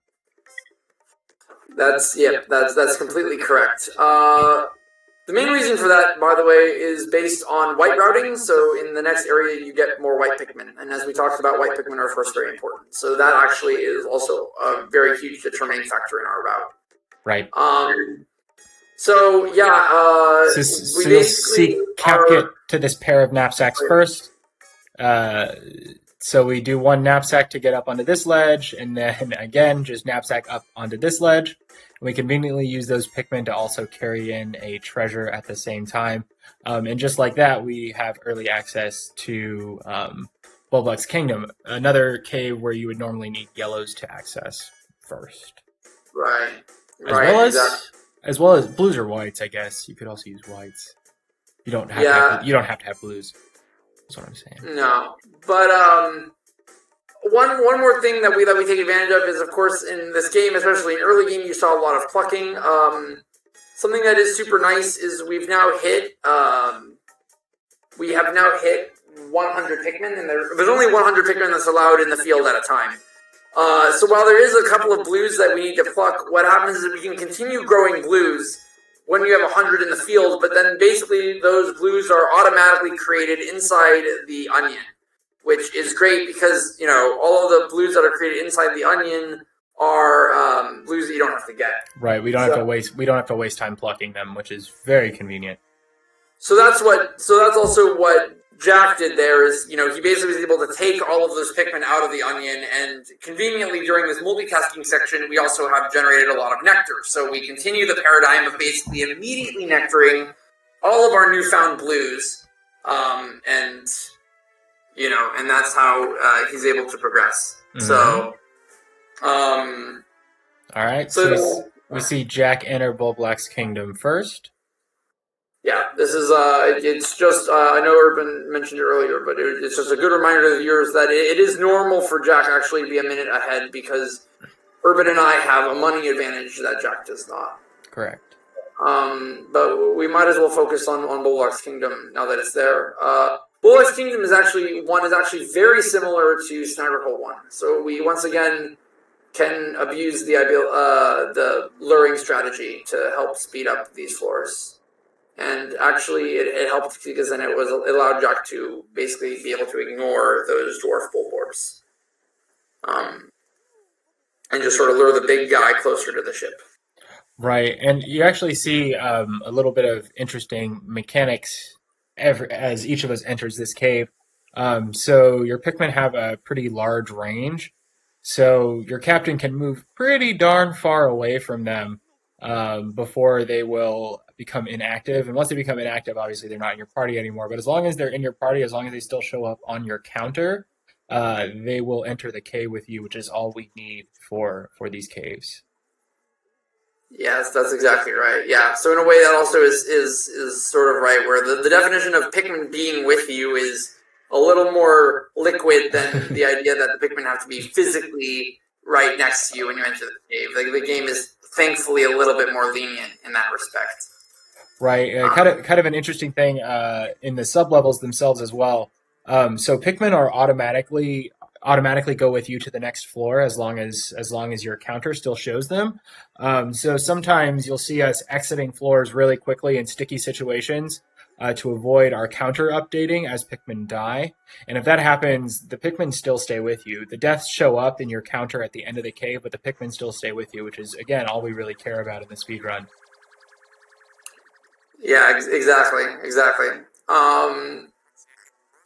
That's completely correct. The main reason for that, by the way, is based on white routing. So in the next area, you get more white Pikmin. And as we talked about, white Pikmin are, of course, very important. So that actually is also a very huge determining factor in our route. Right. So you'll see Cap get to this pair of knapsacks first. So we do one knapsack to get up onto this ledge, and then again, just knapsack up onto this ledge. We conveniently use those Pikmin to also carry in a treasure at the same time. And just like that, we have early access to Bulblax's Kingdom, another cave where you would normally need yellows to access first. Right. As well as blues or whites, I guess. You could also use whites. You don't have to have blues. That's what I'm saying. No, but one more thing that we take advantage of is, of course, in this game, especially in early game, you saw a lot of plucking. Something that is super nice is we have now hit 100 Pikmin, and there's only 100 Pikmin that's allowed in the field at a time. So while there is a couple of blues that we need to pluck, what happens is we can continue growing blues when you have 100 in the field, but then basically those blues are automatically created inside the onion, which is great because, all of the blues that are created inside the onion are blues that you don't have to get. Right, we don't have to waste time plucking them, which is very convenient. So that's also what Jack did there is, he basically was able to take all of those Pikmin out of the onion, and conveniently during this multitasking section, we also have generated a lot of nectar. So we continue the paradigm of basically immediately nectaring all of our newfound blues, and that's how he's able to progress. Mm-hmm. So, all right. So we see Jack enter Bulblax's Kingdom first. Yeah, this is, it's just, I know Urban mentioned it earlier, but it's just a good reminder to the viewers that it is normal for Jack actually to be a minute ahead because Urban and I have a money advantage that Jack does not. Correct. But we might as well focus on Bulblax's Kingdom now that it's there. Bulblax's Kingdom is actually very similar to Sniper Hole 1. So we once again can abuse the luring strategy to help speed up these floors. And actually, it helped because then it allowed Jack to basically be able to ignore those dwarf bulborbs. And just sort of lure the big guy closer to the ship. Right, and you actually see a little bit of interesting mechanics as each of us enters this cave. So your Pikmin have a pretty large range, so your captain can move pretty darn far away from them before they will become inactive. And once they become inactive, obviously they're not in your party anymore. But as long as they're in your party, as long as they still show up on your counter, they will enter the cave with you, which is all we need for these caves. Yes, that's exactly right. Yeah, so in a way that also is sort of right, where the definition of Pikmin being with you is a little more liquid than the idea that the Pikmin have to be physically right next to you when you enter the cave. Like, the game is thankfully a little bit more lenient in that respect. Right, kind of an interesting thing in the sublevels themselves as well. So Pikmin are automatically go with you to the next floor as long as your counter still shows them. So sometimes you'll see us exiting floors really quickly in sticky situations to avoid our counter updating as Pikmin die. And if that happens, the Pikmin still stay with you. The deaths show up in your counter at the end of the cave, but the Pikmin still stay with you, which is again all we really care about in the speedrun. Yeah, exactly.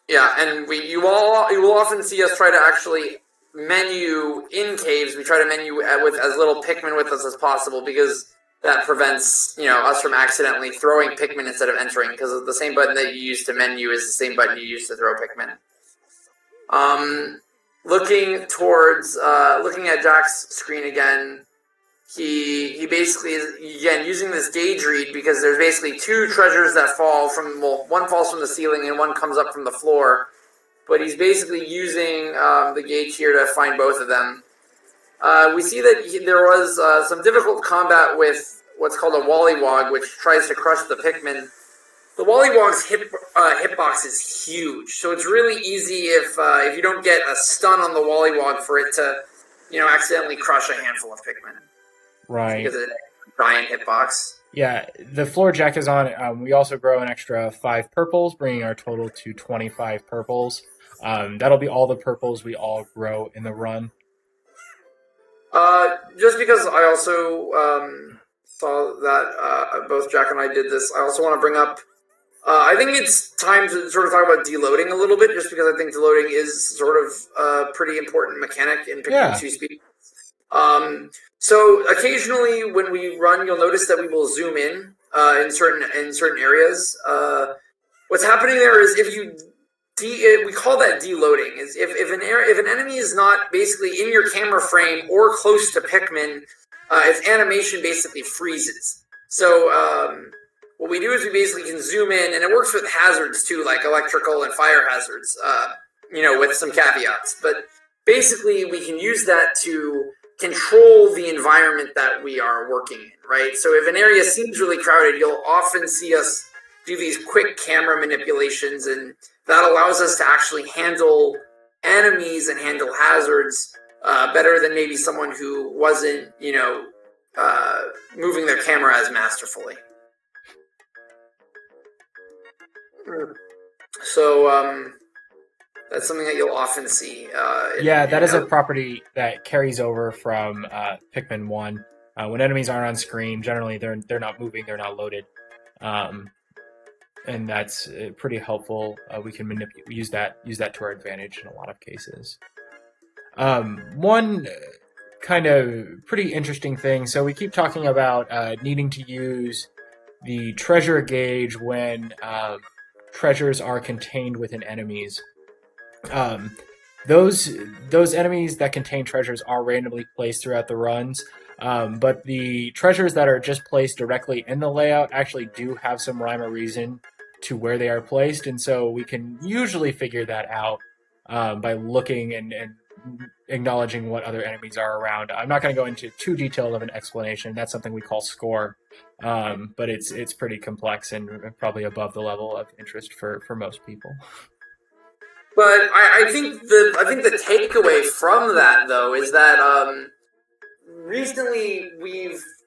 Yeah, and you will often see us try to actually menu in caves. We try to menu with as little Pikmin with us as possible because that prevents us from accidentally throwing Pikmin instead of entering. Because the same button that you use to menu is the same button you use to throw Pikmin. Looking at Jack's screen again. He basically is, again, using this gauge read because there's basically two treasures that fall from, well, one falls from the ceiling and one comes up from the floor. But he's basically using the gauge here to find both of them. We see that there was some difficult combat with what's called a Wollywog, which tries to crush the Pikmin. The Wollywog's hitbox is huge, so it's really easy if you don't get a stun on the Wollywog for it to, accidentally crush a handful of Pikmin. Right. Because of the giant hitbox. Yeah, the floor Jack is on, we also grow an extra 5 purples, bringing our total to 25 purples. That'll be all the purples we all grow in the run. Just because I also saw that both Jack and I did this, I also want to bring up, I think it's time to sort of talk about deloading a little bit, just because I think deloading is sort of a pretty important mechanic in Pikmin 2 speed. So occasionally when we run, you'll notice that we will zoom in certain areas. What's happening there is we call that deloading. Is if an enemy is not basically in your camera frame or close to Pikmin, its animation basically freezes. So what we do is we basically can zoom in, and it works with hazards too, like electrical and fire hazards. With some caveats, but basically we can use that to control the environment that we are working in, right? So if an area seems really crowded, you'll often see us do these quick camera manipulations, and that allows us to actually handle enemies and handle hazards better than maybe someone who wasn't, moving their camera as masterfully. So, that's something that you'll often see. That is a property that carries over from Pikmin 1. When enemies aren't on screen, generally they're not moving, they're not loaded. And that's pretty helpful. We can use that to our advantage in a lot of cases. One kind of pretty interesting thing. So we keep talking about needing to use the treasure gauge when treasures are contained within enemies. Those enemies that contain treasures are randomly placed throughout the runs, but the treasures that are just placed directly in the layout actually do have some rhyme or reason to where they are placed, and so we can usually figure that out by looking and acknowledging what other enemies are around. I'm not going to go into too detailed of an explanation. That's something we call score, but it's pretty complex and probably above the level of interest for most people. But I think the takeaway from that, though, is that recently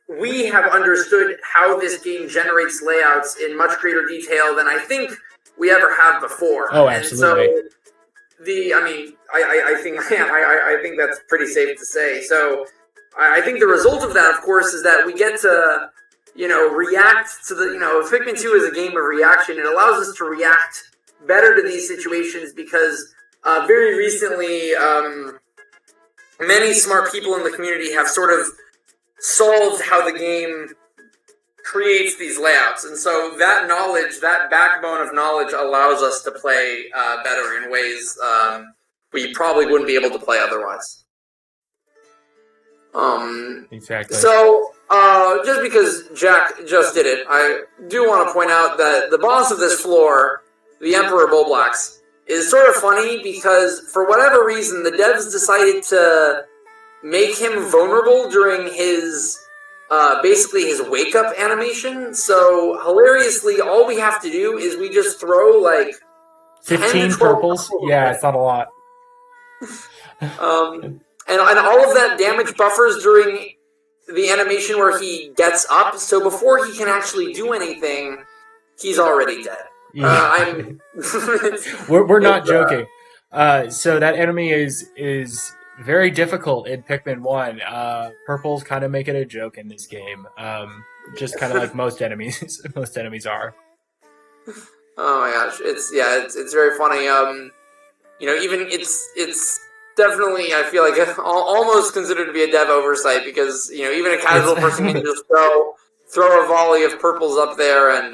we have understood how this game generates layouts in much greater detail than I think we ever have before. Oh, absolutely. And so I think that's pretty safe to say. So I think the result of that, of course, is that we get to react to if Pikmin 2 is a game of reaction, it allows us to react better to these situations because very recently many smart people in the community have sort of solved how the game creates these layouts, and so that knowledge, that backbone of knowledge, allows us to play better in ways we probably wouldn't be able to play otherwise. Exactly. So just because Jack just did it, I do want to point out that the boss of this floor, the Emperor Bulblax, is sort of funny because for whatever reason the devs decided to make him vulnerable during his basically his wake up animation. So hilariously, all we have to do is we just throw like 15 purples. Yeah, it's not a lot. And all of that damage buffers during the animation where he gets up. So before he can actually do anything, he's already dead. Yeah. we're not joking. So that enemy is very difficult in Pikmin 1. Purples kind of make it a joke in this game. Just kind of like most enemies are. Oh my gosh, it's very funny. Even it's definitely, I feel like almost considered to be a dev oversight, because even a casual person can just throw a volley of purples up there and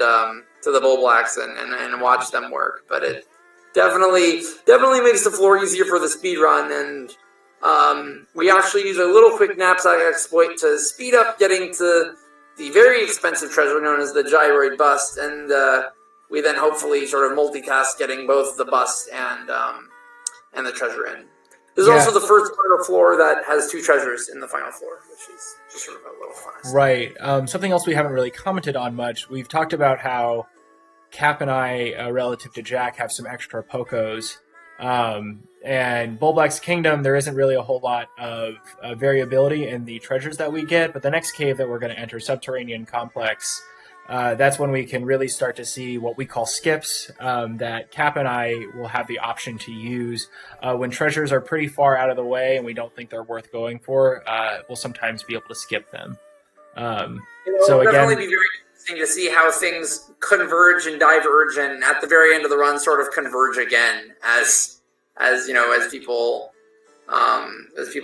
to the bull blacks and watch them work. But it definitely makes the floor easier for the speed run, and we actually use a little quick knapsack exploit to speed up getting to the very expensive treasure known as the gyroid bust, and we then hopefully sort of multitask getting both the bust and the treasure in. This is also the first final floor that has 2 treasures in the final floor, which is just sort of a little fun. Right. Something else we haven't really commented on much. We've talked about how Cap and I, relative to Jack, have some extra Pokos. And Bulblack's Kingdom, there isn't really a whole lot of variability in the treasures that we get, but the next cave that we're going to enter, Subterranean Complex, that's when we can really start to see what we call skips, that Cap and I will have the option to use when treasures are pretty far out of the way and we don't think they're worth going for. We'll sometimes be able to skip them. So again, definitely be very interesting to see how things converge and diverge, and at the very end of the run, sort of converge again as people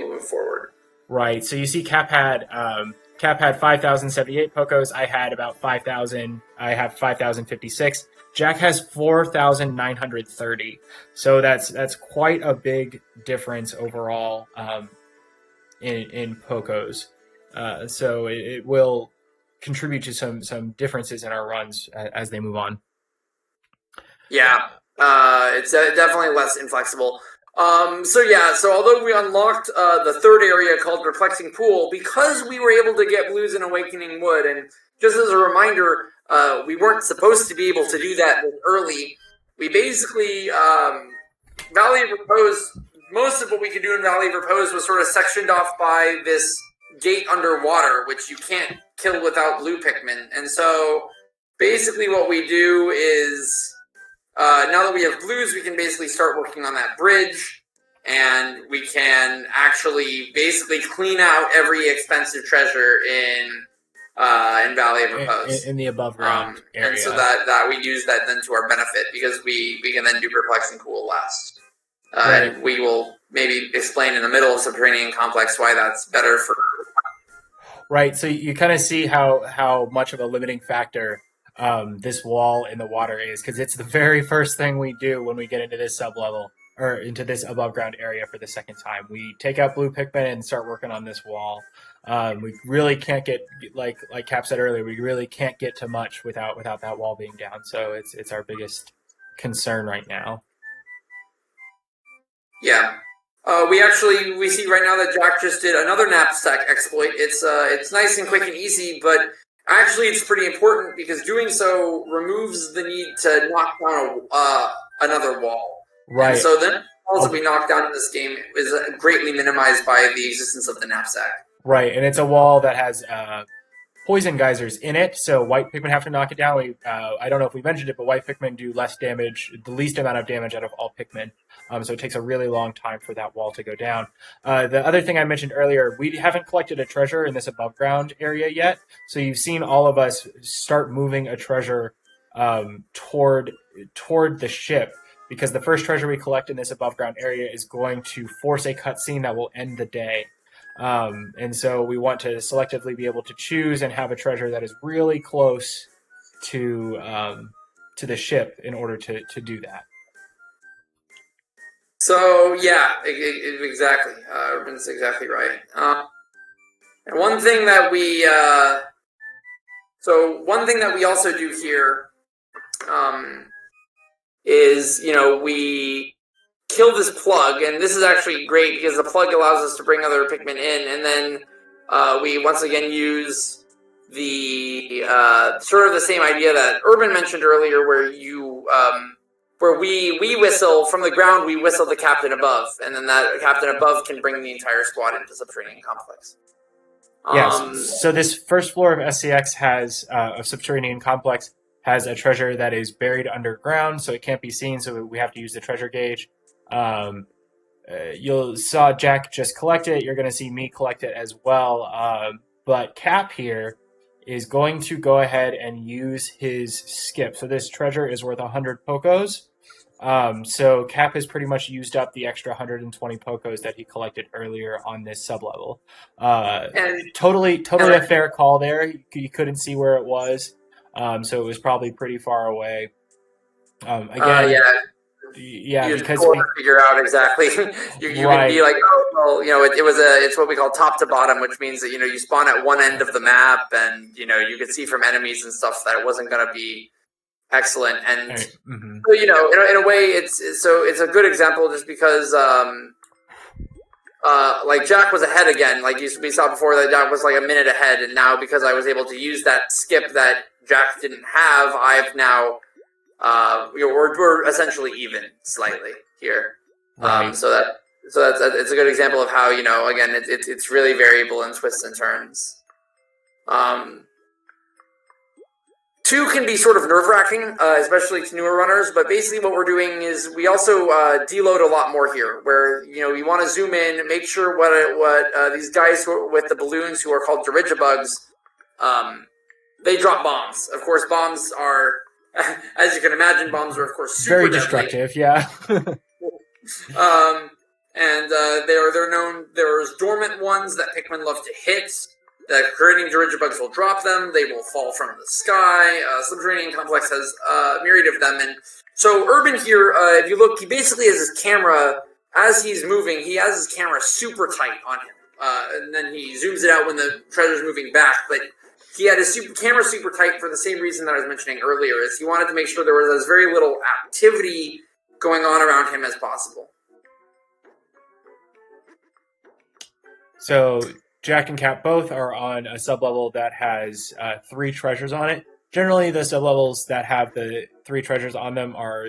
move forward. Right. So you see, Cap had 5,078 Pokos. I had about 5,000. I have 5,056. Jack has 4,930. So that's quite a big difference overall in Pokos. So it will contribute to some differences in our runs as they move on. Yeah, it's definitely less inflexible. So although we unlocked the third area called Perplexing Pool, because we were able to get blues in Awakening Wood, and just as a reminder, we weren't supposed to be able to do that this early. We basically, Valley of Repose, most of what we could do in Valley of Repose was sort of sectioned off by this gate underwater, which you can't kill without blue Pikmin. And so basically what we do is, now that we have blues, we can basically start working on that bridge, and we can actually basically clean out every expensive treasure in Valley of Repose. In the above ground area. And so that we use that then to our benefit, because we can then do Perplexing Pool last. Right. And we will maybe explain in the middle of Subterranean Complex why that's better for... Right, so you kind of see how much of a limiting factor this wall in the water is, because it's the very first thing we do when we get into this sub-level, or into this above-ground area for the second time. We take out blue Pikmin and start working on this wall. We really can't get, like Cap said earlier, we really can't get to much without that wall being down, so it's our biggest concern right now. Yeah. We see right now that Jack just did another knapsack exploit. It's nice and quick and easy, but actually it's pretty important, because doing so removes the need to knock down another wall. Right. And so then walls that we knock down in this game is greatly minimized by the existence of the knapsack. Right, and it's a wall that has poison geysers in it, so white Pikmin have to knock it down. I don't know if we mentioned it, but white Pikmin do less damage, the least amount of damage out of all Pikmin. So it takes a really long time for that wall to go down. The other thing I mentioned earlier, we haven't collected a treasure in this above ground area yet. So you've seen all of us start moving a treasure toward the ship, because the first treasure we collect in this above ground area is going to force a cutscene that will end the day. And so we want to selectively be able to choose and have a treasure that is really close to the ship in order to do that. So yeah, exactly. Urban's exactly right. And one thing that we also do here is, we kill this plug, and this is actually great because the plug allows us to bring other Pikmin in, and then we once again use the sort of the same idea that Urban mentioned earlier, where we whistle from the ground, we whistle the captain above, and then that captain above can bring the entire squad into Subterranean Complex. Yes. So this first floor of SCX has of Subterranean Complex has a treasure that is buried underground, so it can't be seen. So we have to use the treasure gauge. You saw Jack just collect it. You're going to see me collect it as well. But Cap here is going to go ahead and use his skip. So this treasure is worth 100 Pocos. So Cap has pretty much used up the extra 120 Pocos that he collected earlier on this sublevel. Totally a fair call there. You couldn't see where it was, so it was probably pretty far away. You because figure out exactly. you right. Can be like, oh, well, it's what we call top to bottom, which means that you spawn at one end of the map, and you could see from enemies and stuff that it wasn't going to be excellent. And mm-hmm. so, in a way, it's a good example just because like Jack was ahead again. Like we saw before, that Jack was like a minute ahead, and now because I was able to use that skip that Jack didn't have, I've now we're essentially even slightly here. Right. So that's it's a good example of how again it's really variable in twists and turns. 2 can be sort of nerve-wracking, especially to newer runners, but basically what we're doing is we also deload a lot more here, where, we want to zoom in, make sure what these guys with the balloons who are called dirigibugs, they drop bombs. Of course, bombs are, as you can imagine, bombs are, of course, super very destructive, deadly. Yeah. And they're known, there's dormant ones that Pikmin love to hit. The creating dirigibugs will drop them. They will fall from the sky. Subterranean Complex has a myriad of them. And so Urban here, if you look, he basically has his camera, as he's moving, he has his camera super tight on him. And then he zooms it out when the treasure's moving back. But he had his camera super tight for the same reason that I was mentioning earlier, is he wanted to make sure there was as very little activity going on around him as possible. So Jack and Cap both are on a sublevel that has 3 treasures on it. Generally, the sublevels that have the 3 treasures on them are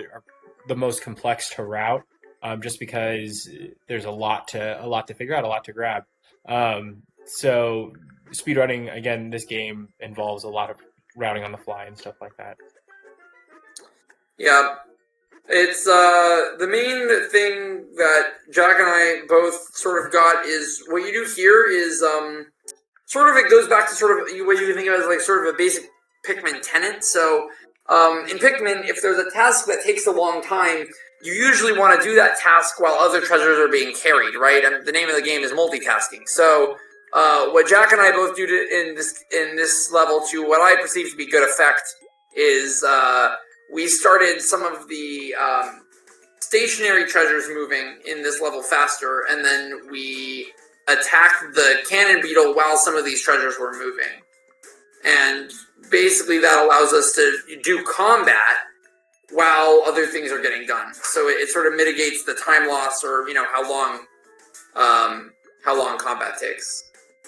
the most complex to route, just because there's a lot to figure out, a lot to grab. So speedrunning, again, this game involves a lot of routing on the fly and stuff like that. Yeah. It's the main thing that Jack and I both sort of got is what you do here is sort of it goes back to sort of what you can think of as like sort of a basic Pikmin tenet. So in Pikmin, if there's a task that takes a long time, you usually want to do that task while other treasures are being carried, right? And the name of the game is multitasking. So what Jack and I both do in this level to what I perceive to be good effect is we started some of the stationary treasures moving in this level faster, and then we attacked the cannon beetle while some of these treasures were moving. And basically that allows us to do combat while other things are getting done. So it sort of mitigates the time loss, or how long combat takes.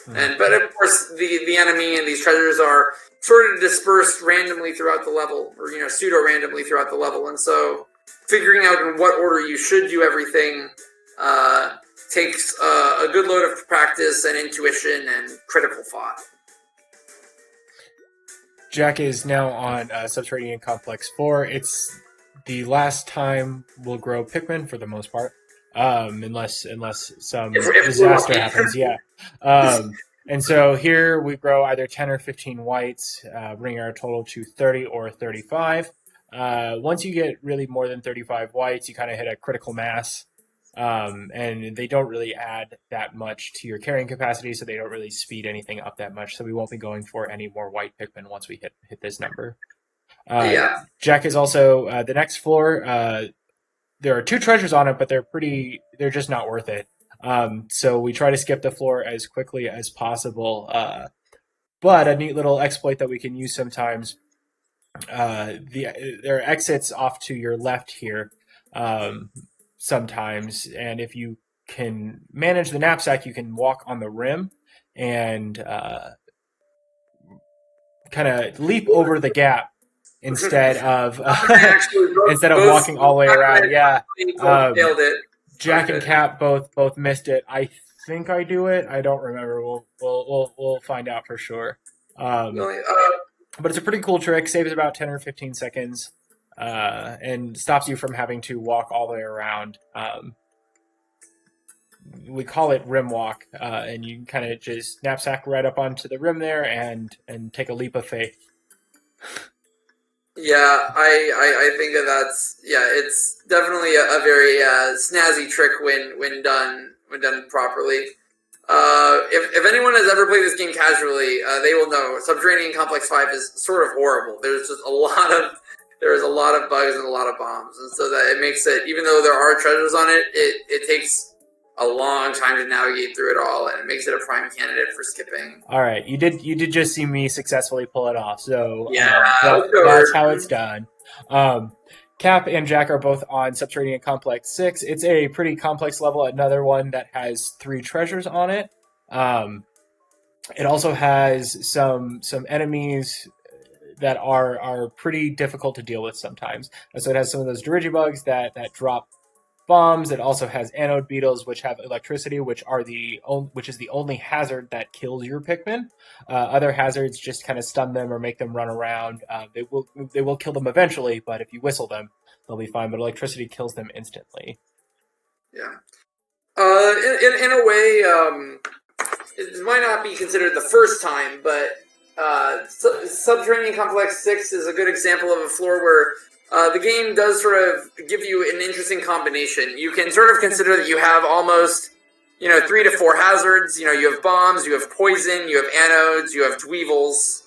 But of course the enemy and these treasures are sort of dispersed randomly throughout the level, or pseudo-randomly throughout the level, and so figuring out in what order you should do everything takes a good load of practice and intuition and critical thought. Jack is now on Subterranean Complex 4. It's the last time we'll grow Pikmin for the most part, unless some disaster happens. Yeah. And so here we grow either 10 or 15 whites, bringing our total to 30 or 35. Once you get really more than 35 whites, you kind of hit a critical mass, and they don't really add that much to your carrying capacity, so they don't really speed anything up that much. So we won't be going for any more white Pikmin once we hit this number. Jack is also the next floor. There are 2 treasures on it, but they're just not worth it. So we try to skip the floor as quickly as possible. But a neat little exploit that we can use sometimes, there are exits off to your left here sometimes, and if you can manage the knapsack, you can walk on the rim, and kind of leap over the gap instead of walking all the way around. Yeah, nailed it. Jack and Cap both missed it. I think I do it. I don't remember. We'll find out for sure. But it's a pretty cool trick. Saves about 10 or 15 seconds, and stops you from having to walk all the way around. We call it rim walk, and you kind of just knapsack right up onto the rim there and take a leap of faith. Yeah, I think that's it's definitely a very snazzy trick when done properly. If anyone has ever played this game casually, they will know Subterranean Complex 5 is sort of horrible. There's just a lot of bugs and a lot of bombs, and so that it makes it, even though there are treasures on it, it takes a long time to navigate through it all, and it makes it a prime candidate for skipping. All right, you did just see me successfully pull it off, so that's how it's done. Cap and Jack are both on Subterranean Complex 6. It's a pretty complex level, another one that has 3 treasures on it. It also has some enemies that are pretty difficult to deal with sometimes. So it has some of those Dirigibugs that drop bombs. It also has anode beetles, which have electricity, which is the only hazard that kills your Pikmin. Other hazards just kind of stun them or make them run around. They will kill them eventually, but if you whistle them, they'll be fine. But electricity kills them instantly. Yeah. In a way, it might not be considered the first time, but Subterranean Complex 6 is a good example of a floor where the game does sort of give you an interesting combination. You can sort of consider that you have almost, 3 to 4 hazards. You have bombs, you have poison, you have anodes, you have dweevils.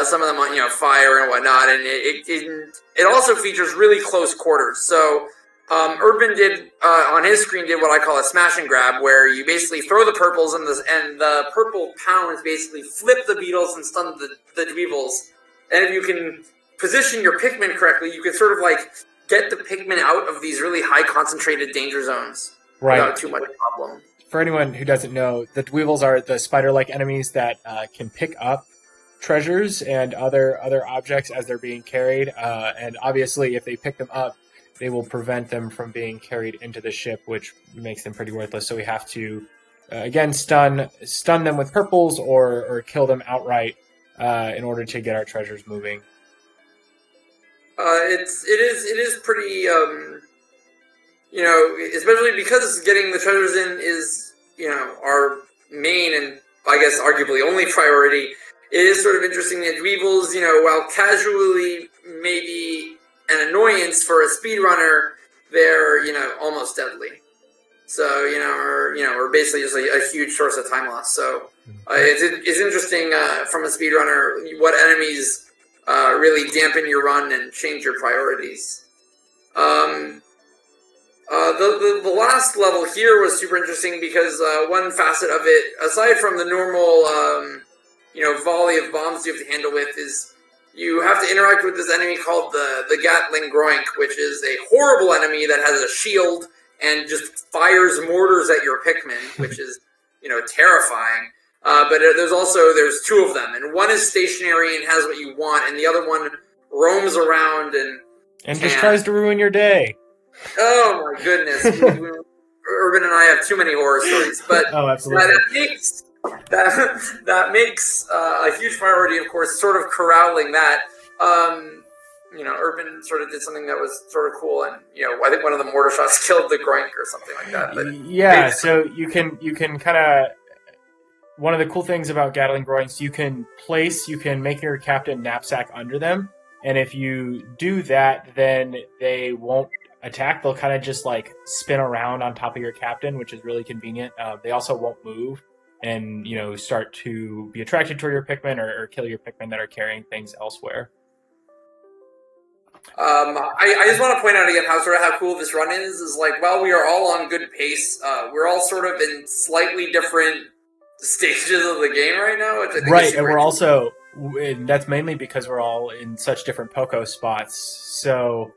Some of them on, fire and whatnot. And it also features really close quarters. So Urban did, on his screen, did what I call a smash and grab, where you basically throw the purples and the purple pounds basically flip the beetles and stun the dweevils. And if you can position your Pikmin correctly, you can sort of get the Pikmin out of these really high concentrated danger zones without too much problem. For anyone who doesn't know, the Dweevils are the spider-like enemies that can pick up treasures and other objects as they're being carried. And obviously, if they pick them up, they will prevent them from being carried into the ship, which makes them pretty worthless. So we have to, again, stun them with purples or kill them outright in order to get our treasures moving. It is pretty, especially because getting the treasures in is, our main and I guess arguably only priority. It is sort of interesting that Dweevils, while casually maybe an annoyance for a speedrunner, they're, almost deadly. So, or basically just a huge source of time loss. So, it's interesting from a speedrunner what enemies really dampen your run and change your priorities. The last level here was super interesting because one facet of it, aside from the normal, volley of bombs you have to handle with, is you have to interact with this enemy called the Gatling Groink, which is a horrible enemy that has a shield and just fires mortars at your Pikmin, which is, terrifying. But there's 2 of them, and one is stationary and has what you want, and the other one roams around and just tries to ruin your day. Oh my goodness! Urban and I have too many horror stories, but absolutely. That makes a huge priority, of course, sort of corralling that. Urban sort of did something that was sort of cool, and I think one of the mortar shots killed the Groink or something like that. But so you can kind of. One of the cool things about Gatling Groins, you can make your captain knapsack under them, and if you do that, then they won't attack. They'll kind of just spin around on top of your captain, which is really convenient. They also won't move and start to be attracted toward your Pikmin or kill your Pikmin that are carrying things elsewhere. I just want to point out again how cool this run is while we are all on good pace, we're all sort of in slightly different stages of the game right now, which I think is and we're also, and that's mainly because we're all in such different Poco spots. So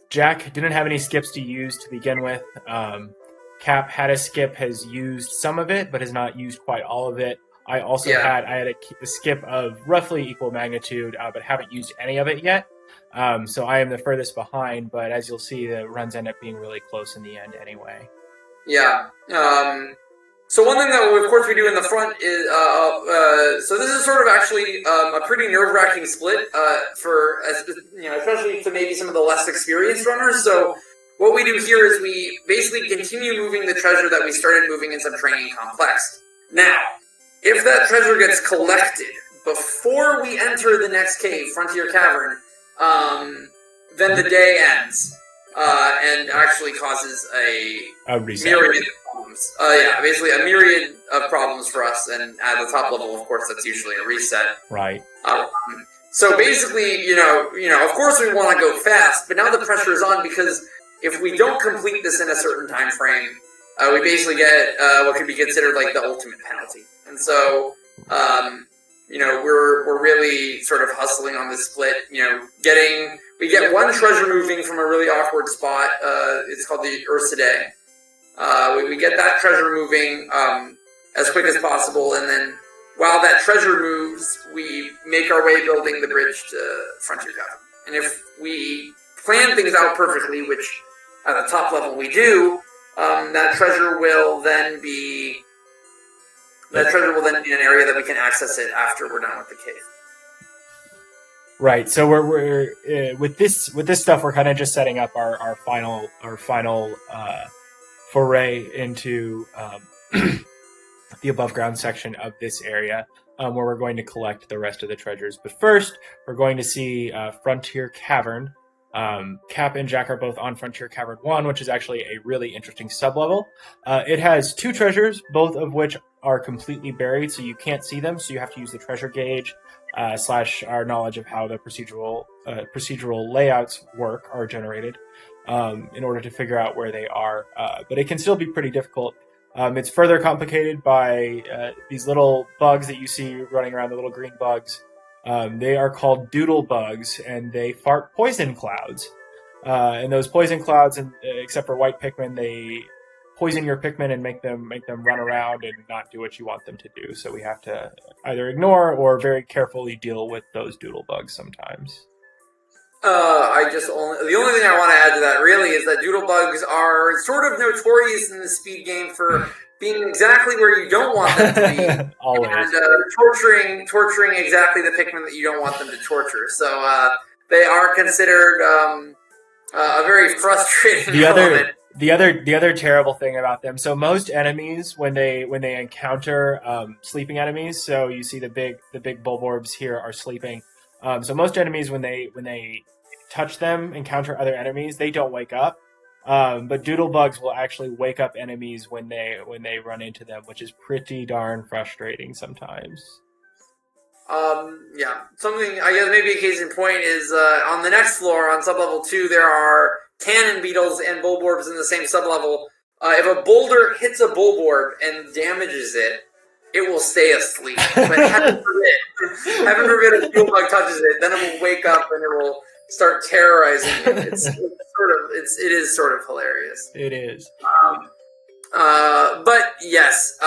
Jack didn't have any skips to use to begin with. Cap had a skip, has used some of it, but has not used quite all of it. I also Yeah. had a skip of roughly equal magnitude, but haven't used any of it yet. So I am the furthest behind, but as you'll see, the runs end up being really close in the end anyway. Yeah. So one thing that, of course, we do in the front is, so this is sort of actually a pretty nerve-wracking split for, especially to maybe some of the less experienced runners. So what we do here is we basically continue moving the treasure that we started moving in some training complex. Now, if that treasure gets collected before we enter the next cave, Frontier Cavern, then the day ends. And actually causes a myriad of problems. Basically a myriad of problems for us, and at the top level, of course, that's usually a reset. Right. So basically, of course we want to go fast, but now the pressure is on because if we don't complete this in a certain time frame, we basically get what could be considered like the ultimate penalty. And so, we're really sort of hustling on this split. We get one treasure moving from a really awkward spot. It's called the Ursidae. We get that treasure moving as quick as possible, and then while that treasure moves, we make our way building the bridge to Frontier Cavern. And if we plan things out perfectly, which at the top level we do, that treasure will then be in an area that we can access it after we're done with the cave. Right. So we're with this stuff, we're kind of just setting up our final foray into the above ground section of this area, where we're going to collect the rest of the treasures. But first, we're going to see Frontier Cavern. Cap and Jack are both on Frontier Cavern 1, which is actually a really interesting sublevel. It has 2 treasures, both of which are completely buried, so you can't see them, so you have to use the treasure gauge / our knowledge of how the procedural layouts are generated in order to figure out where they are. But it can still be pretty difficult. It's further complicated by these little bugs that you see running around, the little green bugs. They are called doodle bugs, and they fart poison clouds. And those poison clouds, except for white Pikmin, they poison your Pikmin and make them run around and not do what you want them to do. So we have to either ignore or very carefully deal with those doodle bugs sometimes. The only thing I want to add to that really is that doodle bugs are sort of notorious in the speed game for being exactly where you don't want them to be. Always. And torturing exactly the Pikmin that you don't want them to torture. So they are considered a very frustrating element. The other terrible thing about them. So most enemies, when they encounter sleeping enemies, so you see the big Bulborbs here are sleeping. So most enemies, when they touch them, encounter other enemies, they don't wake up. But doodle bugs will actually wake up enemies when they run into them, which is pretty darn frustrating sometimes. Something I guess maybe a case in point is on the next floor on sublevel 2 there are cannon beetles and Bulborbs in the same sublevel. If a boulder hits a Bulborb and damages it, it will stay asleep. But heaven forbid a doodle bug touches it, then it will wake up and it will start terrorizing it. It is sort of hilarious. It is. But yes.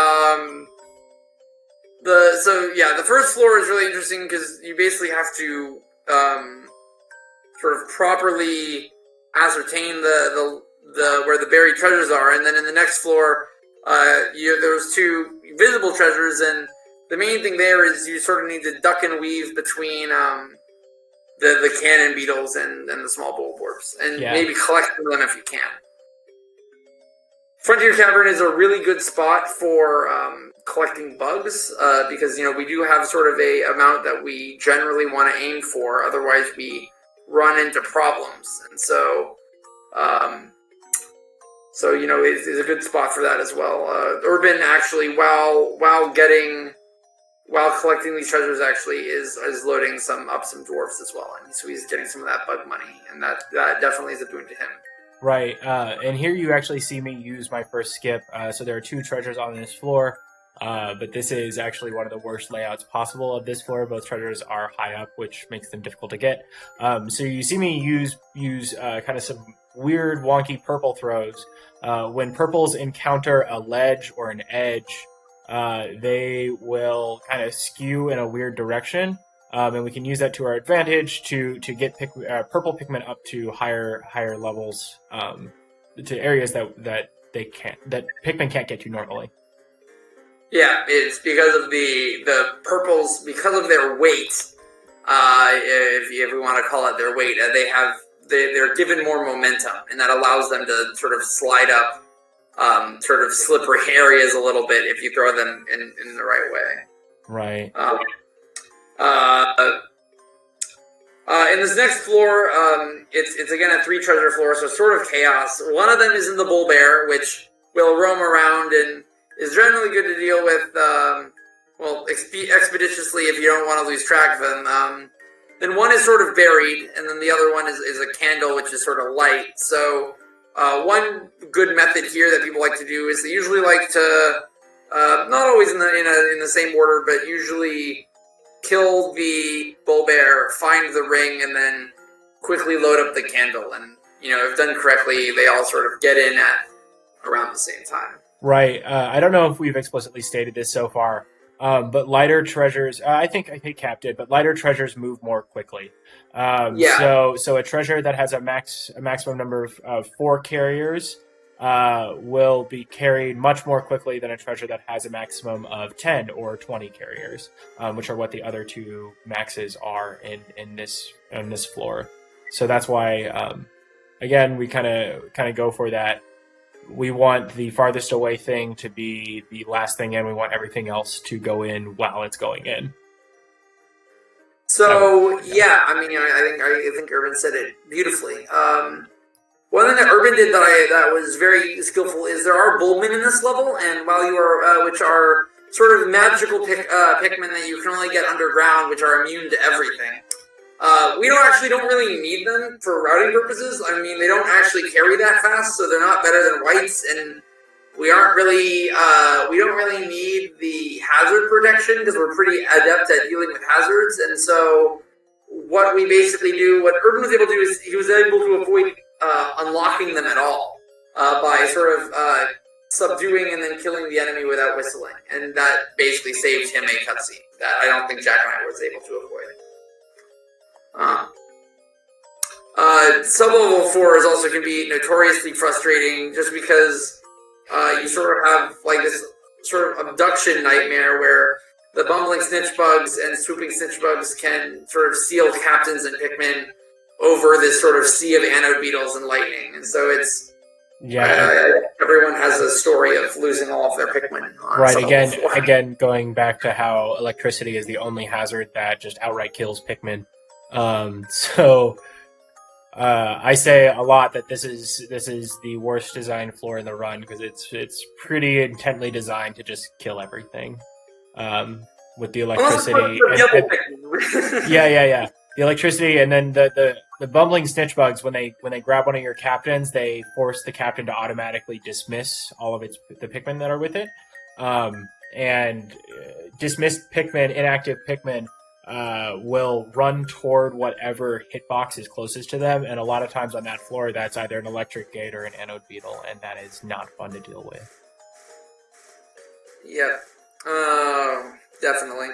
The first floor is really interesting because you basically have to sort of properly ascertain the where the buried treasures are, and then in the next floor, there's 2 visible treasures, and the main thing there is you sort of need to duck and weave between the cannon beetles and the small Bulborbs, and maybe collect them if you can. Frontier Cavern is a really good spot for collecting bugs because we do have sort of a amount that we generally want to aim for. Otherwise, we run into problems, and so it's a good spot for that as well. Urban actually, while collecting these treasures, actually is loading some dwarfs as well, and so he's getting some of that bug money, and that definitely is a boon to him. Right, and here you actually see me use my first skip. So there are 2 treasures on this floor. But this is actually one of the worst layouts possible of this floor. Both treasures are high up, which makes them difficult to get. So you see me use kind of some weird, wonky purple throws. When purples encounter a ledge or an edge, they will kind of skew in a weird direction. And we can use that to our advantage to get purple Pikmin up to higher levels, to areas that Pikmin can't get to normally. Yeah, it's because of the purples, because of their weight. If we want to call it their weight, they're given more momentum, and that allows them to sort of slide up, sort of slippery areas a little bit if you throw them in the right way. Right. In this next floor, it's again a 3 treasure floor, so sort of chaos. One of them is in the bull bear, which will roam around and is generally good to deal with, expeditiously if you don't want to lose track of them. Then one is sort of buried, and then the other one is a candle, which is sort of light. So one good method here that people like to do is they usually like to, not always in the same order, but usually kill the bull bear, find the ring, and then quickly load up the candle. And, if done correctly, they all sort of get in at around the same time. Right. I don't know if we've explicitly stated this so far, but lighter treasures, I think Cap did, but lighter treasures move more quickly. So a treasure that has a maximum number of 4 carriers will be carried much more quickly than a treasure that has a maximum of 10 or 20 carriers, which are what the other 2 maxes are in this floor. So that's why, again, we kind of go for that. We want the farthest away thing to be the last thing in. We want everything else to go in while it's going in. So yeah, I think Urban said it beautifully. One thing that Urban did that was very skillful is there are bullmen in this level, and while you are which are sort of magical Pikmin that you can only get underground, which are immune to everything. We don't really need them for routing purposes. They don't actually carry that fast, so they're not better than whites, and we don't really need the hazard protection because we're pretty adept at dealing with hazards. And so what we basically do, what Urban was able to do is he was able to avoid unlocking them at all by sort of subduing and then killing the enemy without whistling. And that basically saved him a cutscene that I don't think Jack and I was able to avoid. Sub-level 4s also can be notoriously frustrating just because you sort of have like this sort of abduction nightmare where the bumbling snitch bugs and swooping snitch bugs can sort of steal captains and Pikmin over this sort of sea of anode beetles and lightning. And so it's everyone has a story of losing all of their Pikmin. Right, again, going back to how electricity is the only hazard that just outright kills Pikmin. I say a lot that this is the worst designed floor in the run because it's pretty intently designed to just kill everything. With the electricity, the electricity, and then the bumbling snitch bugs when they grab one of your captains, they force the captain to automatically dismiss all of the Pikmin that are with it, and dismissed Pikmin, inactive Pikmin. Will run toward whatever hitbox is closest to them, and a lot of times on that floor, that's either an electric gate or an anode beetle, and that is not fun to deal with. Yeah, definitely.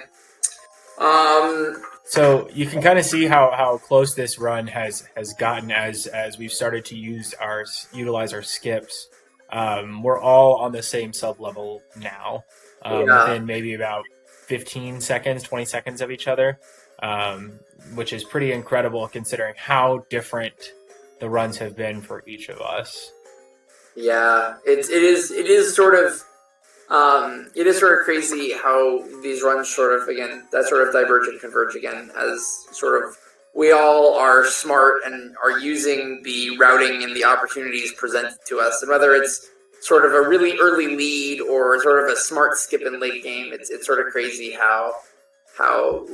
So you can kind of see how close this run has gotten as we've started to utilize our skips. We're all on the same sub level now, within maybe about 15 seconds, 20 seconds of each other, which is pretty incredible considering how different the runs have been for each of us. Yeah, it is sort of crazy how these runs sort of diverge and converge again as sort of we all are smart and are using the routing and the opportunities presented to us, and whether it's sort of a really early lead or sort of a smart skip in late game, it's sort of crazy how all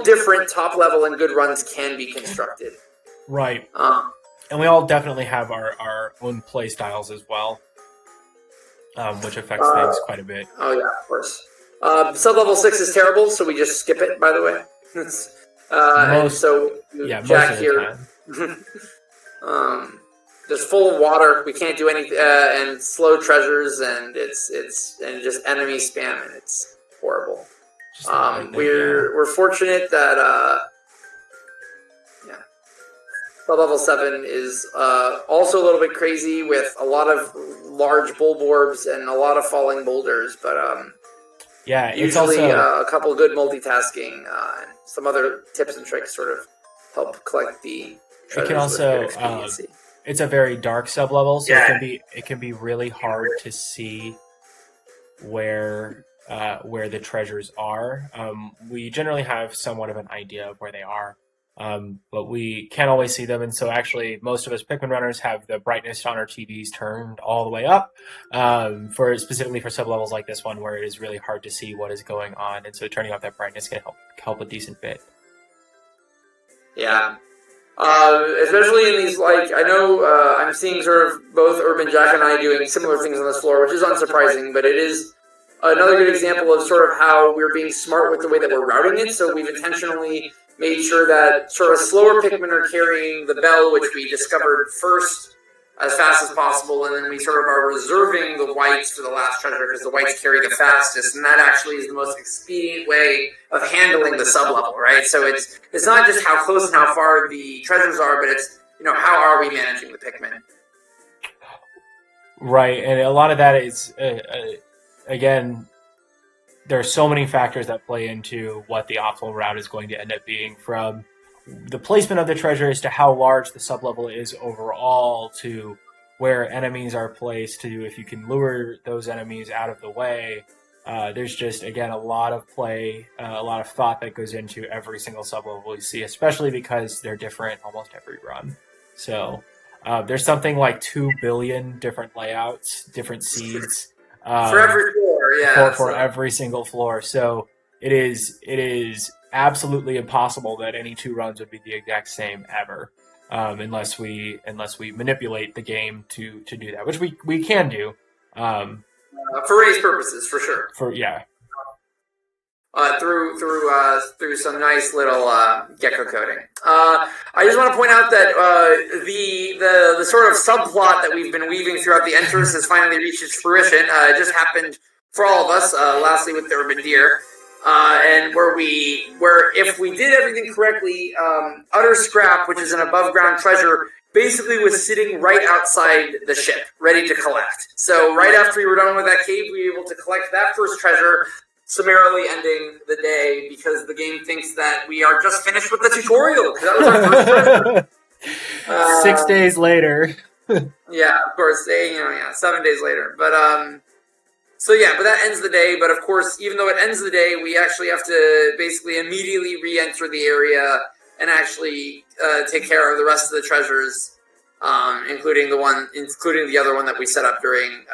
different top level and good runs can be constructed. Right. And we all definitely have our own play styles as well. which affects things quite a bit. Oh yeah, of course. Sub-level 6 is terrible, so we just skip it, by the way. And so Jack here, just full of water. We can't do anything, and slow treasures, and it's just enemy spam, and it's horrible. We're fortunate that sub-level 7 is also a little bit crazy with a lot of large bulborbs and a lot of falling boulders, but yeah, it's usually also a couple good multitasking and some other tips and tricks sort of help collect the treasures. It can also it's a very dark sub-level, so Yeah. it can be really hard to see where the treasures are. We generally have somewhat of an idea of where they are, but we can't always see them. And so actually most of us Pikmin runners have the brightness on our TVs turned all the way up, specifically for sub-levels like this one where it is really hard to see what is going on. And so turning off that brightness can help a decent bit. Yeah. Especially in these, like, I know I'm seeing sort of both Urban Jack and I doing similar things on this floor, which is unsurprising, but it is another good example of sort of how we're being smart with the way that we're routing it. So we've intentionally made sure that sort of slower Pikmin are carrying the bell, which we discovered first, as fast as possible, and then we sort of are reserving the whites for the last treasure because the whites carry the fastest, and that actually is the most expedient way of handling the sub-level, right? So it's not just how close and how far the treasures are, but it's, how are we managing the Pikmin? Right, and a lot of that is, again, there are so many factors that play into what the optimal route is going to end up being, from the placement of the treasures to how large the sub-level is overall, to where enemies are placed, to if you can lure those enemies out of the way. There's just, again, a lot of play, a lot of thought that goes into every single sub-level you see, especially because they're different almost every run. So there's something like 2 billion different layouts, different seeds. For every floor, yeah. For every single floor. So it is absolutely impossible that any two runs would be the exact same ever, unless we manipulate the game to do that, which we can do. For race purposes, for sure. Through some nice little gecko coding. I just want to point out that the sort of subplot that we've been weaving throughout the enters has finally reached its fruition. It just happened for all of us. Lastly, with theurbandear, and where if we did everything correctly, Utter Scrap, which is an above ground treasure, basically was sitting right outside the ship, ready to collect. So right after we were done with that cave, we were able to collect that first treasure, summarily ending the day because the game thinks that we are just finished with the tutorial. That was our first treasure. 6 days later. Yeah, of course. 7 days later. But but that ends the day. But of course, even though it ends the day, we actually have to basically immediately re-enter the area and actually take care of the rest of the treasures, including the other one that we set up during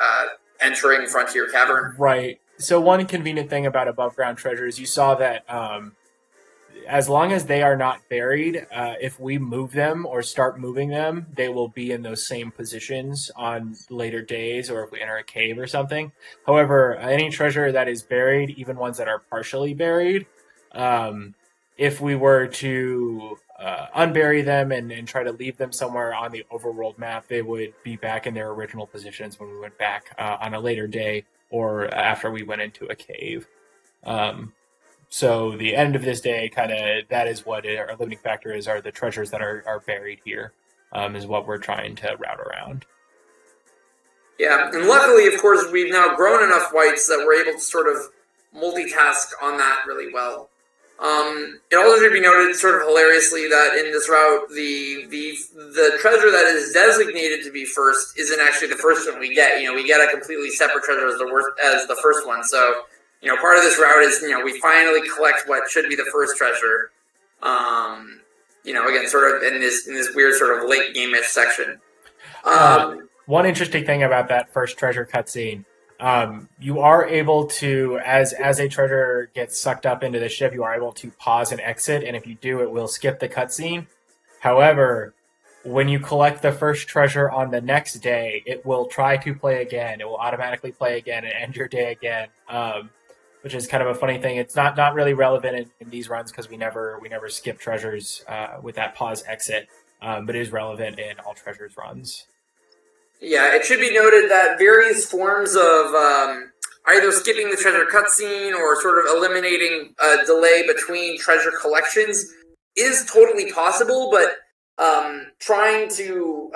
entering Frontier Cavern. Right. So one convenient thing about above ground treasures, you saw that as long as they are not buried, if we move them or start moving them, they will be in those same positions on later days, or if we enter a cave or something. However, any treasure that is buried, even ones that are partially buried, if we were to unbury them and try to leave them somewhere on the overworld map, they would be back in their original positions when we went back on a later day or after we went into a cave. So the end of this day, that is what our limiting factor is, are the treasures that are buried here, is what we're trying to route around. Yeah, and luckily, of course, we've now grown enough whites that we're able to sort of multitask on that really well. It also should be noted, sort of hilariously, that in this route, the treasure that is designated to be first isn't actually the first one we get. We get a completely separate treasure as the first one. So, part of this route is, we finally collect what should be the first treasure. Again, sort of in this weird sort of late game-ish section. One interesting thing about that first treasure cutscene. You are able to, as a treasure gets sucked up into the ship, you are able to pause and exit, and if you do, it will skip the cutscene. However, when you collect the first treasure on the next day, it will try to play again. It will automatically play again and end your day again, which is kind of a funny thing. It's not really relevant in these runs because we never skip treasures with that pause exit, but it is relevant in all treasures runs. Yeah, it should be noted that various forms of either skipping the treasure cutscene or sort of eliminating a delay between treasure collections is totally possible, but trying to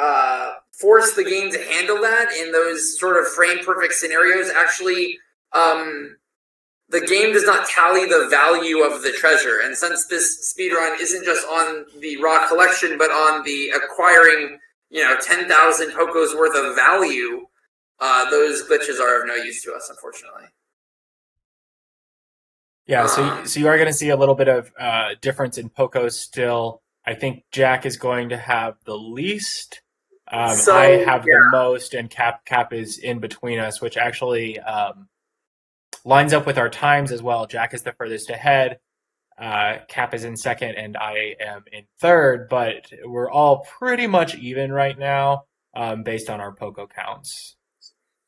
force the game to handle that in those sort of frame-perfect scenarios actually, the game does not tally the value of the treasure. And since this speedrun isn't just on the raw collection, but on the acquiring 10,000 Pokos worth of value, those glitches are of no use to us, unfortunately. Yeah, so you are going to see a little bit of difference in Pokos still. I think Jack is going to have the least. I have the most, and Cap is in between us, which actually lines up with our times as well. Jack is the furthest ahead. Cap is in second, and I am in third, but we're all pretty much even right now based on our Poco counts.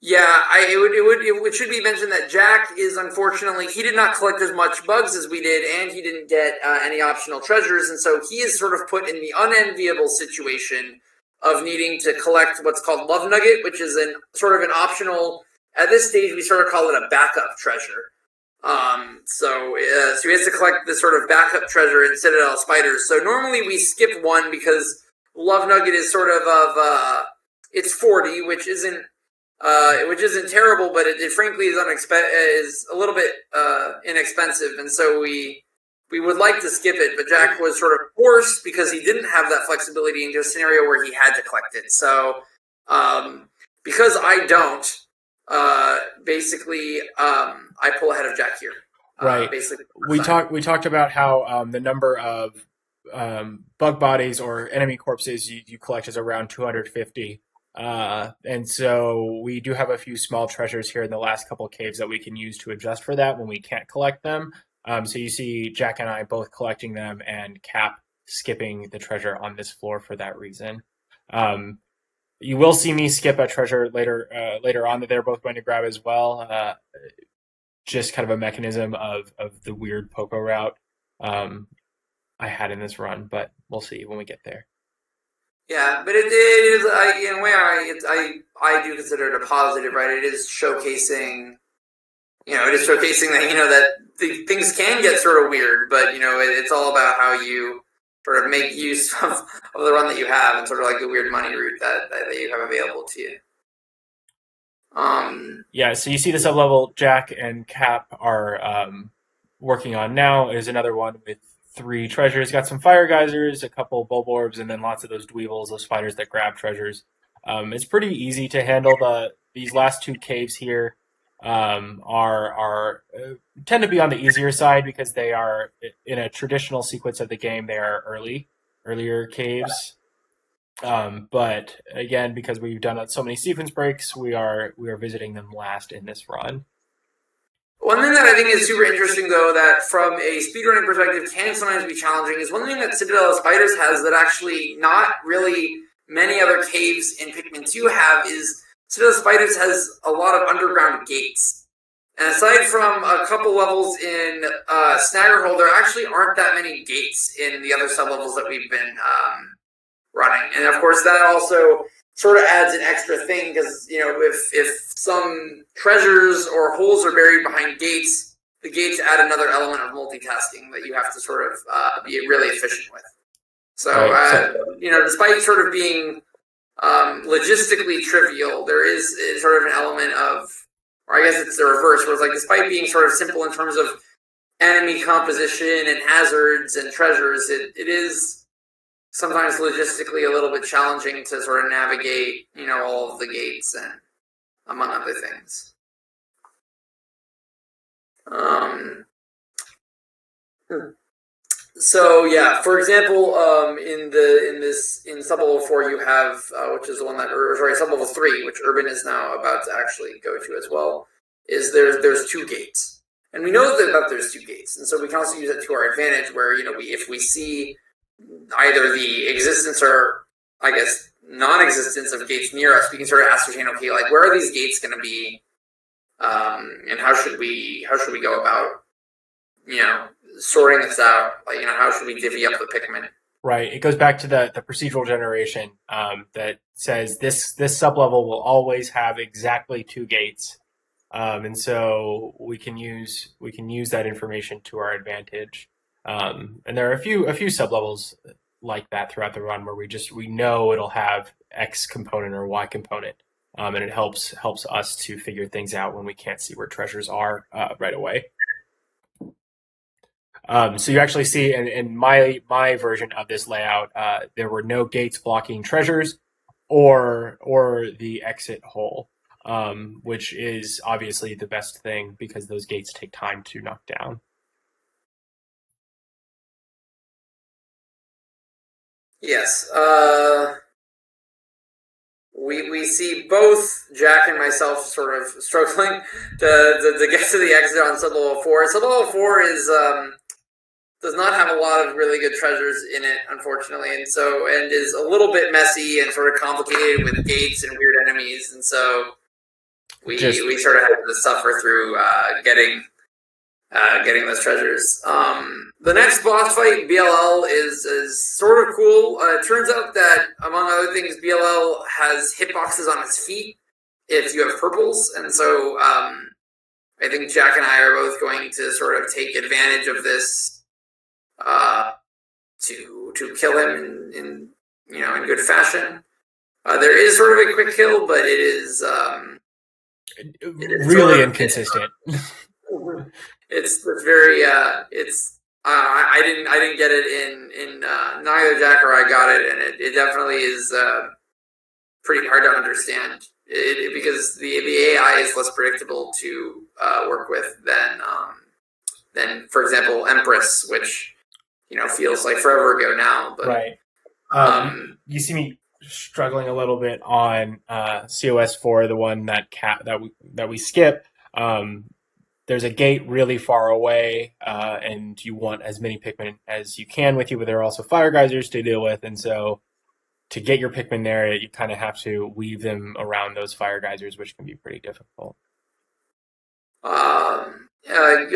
Yeah, it should be mentioned that Jack is unfortunately, he did not collect as much bugs as we did, and he didn't get any optional treasures, and so he is sort of put in the unenviable situation of needing to collect what's called Love Nugget, which is sort of an optional. At this stage, we sort of call it a backup treasure. So he has to collect this sort of backup treasure in Citadel Spiders. So normally we skip one because Love Nugget is sort of it's 40, which isn't terrible, but it frankly is a little bit inexpensive, and so we would like to skip it. But Jack was sort of forced because he didn't have that flexibility into a scenario where he had to collect it. So because I don't. Basically, I pull ahead of Jack here. Right. Basically, we talked about how the number of bug bodies or enemy corpses you collect is around 250. And so we do have a few small treasures here in the last couple of caves that we can use to adjust for that when we can't collect them. So you see Jack and I both collecting them, and Cap skipping the treasure on this floor for that reason. You will see me skip a treasure later on that they're both going to grab as well. Just kind of a mechanism of the weird Poco route I had in this run, but we'll see when we get there. Yeah, but it is in a way I do consider it a positive, right? It is showcasing, that things can get sort of weird, but it's all about how you sort of make use of the run that you have and sort of like the weird money route that you have available to you. Yeah, so you see the sub-level Jack and Cap are working on now is another one with 3 treasures. Got some fire geysers, a couple bulb orbs, and then lots of those dweevils, those spiders that grab treasures. It's pretty easy to handle. These last 2 caves here are tend to be on the easier side because they are in a traditional sequence of the game. They are earlier caves. But again, because we've done so many sequence breaks, we are visiting them last in this run. One thing that I think is super interesting, though, that from a speedrunning perspective can sometimes be challenging, is one thing that Citadel of Spiders has that actually not really many other caves in Pikmin 2 have is Citadel of Spiders has a lot of underground gates. And aside from a couple levels in Snaggerhole, there actually aren't that many gates in the other sub-levels that we've been running. And of course, that also sort of adds an extra thing because, if some treasures or holes are buried behind gates, the gates add another element of multitasking that you have to sort of be really efficient with. So, despite sort of being logistically trivial, there is sort of an element of, or I guess it's the reverse, where it's like, despite being sort of simple in terms of enemy composition and hazards and treasures, it is sometimes logistically a little bit challenging to sort of navigate, all of the gates and among other things. So yeah, for example, in sub-level 4 you have, which is the one that, sub-level 3, which Urban is now about to actually go to as well, is there's 2 gates. And we know that there's 2 gates, and so we can also use it to our advantage where, if we see either the existence or I guess, non-existence of gates near us, we can sort of ascertain, okay, like where are these gates going to be, and how should we go about, sorting this out? Like, how should we divvy up the Pikmin? Right. It goes back to the procedural generation that says this sublevel will always have exactly 2 gates, and so we can use that information to our advantage. And there are a few sublevels like that throughout the run where we know it'll have X component or Y component, and it helps us to figure things out when we can't see where treasures are right away. So you actually see in my version of this layout, there were no gates blocking treasures or the exit hole, which is obviously the best thing because those gates take time to knock down. Yes. We see both Jack and myself sort of struggling to get to the exit on sublevel 4. Sublevel 4 is does not have a lot of really good treasures in it, unfortunately, and is a little bit messy and sort of complicated with gates and weird enemies, and so we sort of have to suffer through getting those treasures. The next boss fight, BLL, is sort of cool. It turns out that, among other things, BLL has hitboxes on its feet if you have purples, and so I think Jack and I are both going to sort of take advantage of this to kill him in good fashion. There is sort of a quick kill, but it is really inconsistent. It's very I didn't get it in neither Jack or I got it, and it definitely is pretty hard to understand because the AI is less predictable to work with than for example Empress, which feels like forever ago now. But right. You see me struggling a little bit on COS4, the one that we skip. There's a gate really far away, and you want as many Pikmin as you can with you, but there are also fire geysers to deal with, and so to get your Pikmin there, you kind of have to weave them around those fire geysers, which can be pretty difficult.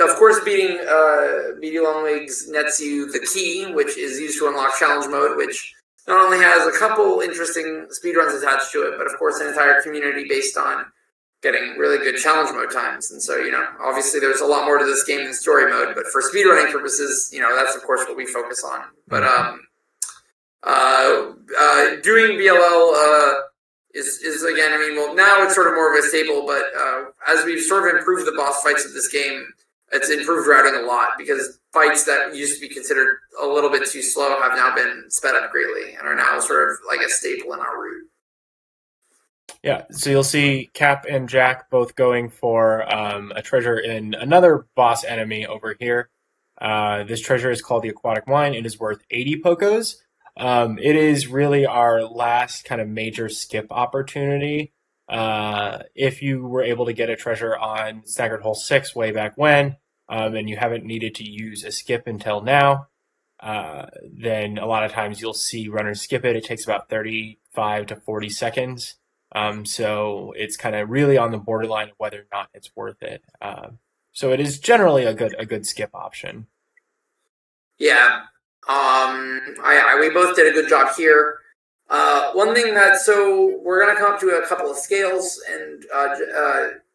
Of course, beating Longlegs nets you the key, which is used to unlock challenge mode, which not only has a couple interesting speedruns attached to it, but of course an entire community based on getting really good challenge mode times. And so, obviously there's a lot more to this game than story mode, but for speedrunning purposes, that's of course what we focus on. But doing BLL is again, now it's sort of more of a staple, but as we've sort of improved the boss fights of this game, it's improved routing a lot because fights that used to be considered a little bit too slow have now been sped up greatly and are now sort of like a staple in our route. Yeah, so you'll see Cap and Jack both going for a treasure in another boss enemy over here. This treasure is called the Aquatic Mine. It is worth 80 Pokos. It is really our last kind of major skip opportunity. If you were able to get a treasure on Staggered Hole 6 way back when, and you haven't needed to use a skip until now, then a lot of times you'll see runners skip it. It takes about 35 to 40 seconds. So it's kind of really on the borderline of whether or not it's worth it. So it is generally a good skip option. Yeah. We both did a good job here. One thing so we're going to come up to a couple of scales, and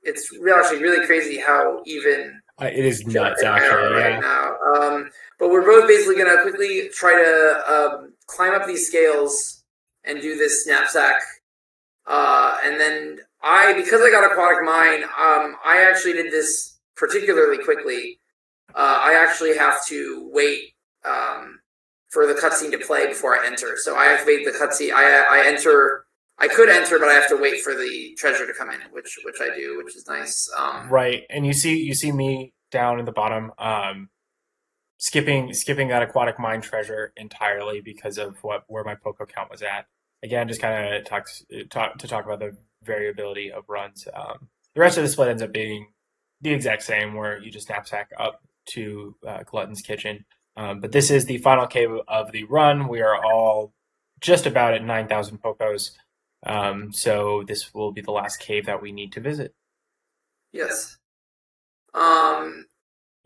it's actually really crazy how even it is nuts actually right now. But we're both basically going to quickly try to climb up these scales and do this knapsack. And then because I got Aquatic Mine, I actually did this particularly quickly. I actually have to wait for the cutscene to play before I enter. So I activate the cutscene. I could enter, but I have to wait for the treasure to come in, which I do, which is nice. Right, and you see me down in the bottom, skipping that Aquatic Mine treasure entirely because of where my Poco count was at. Again, just kind of talk about the variability of runs. The rest of the split ends up being the exact same, where you just knapsack up to Glutton's Kitchen. But this is the final cave of the run. We are all just about at 9,000 Pokos. So this will be the last cave that we need to visit. Yes. You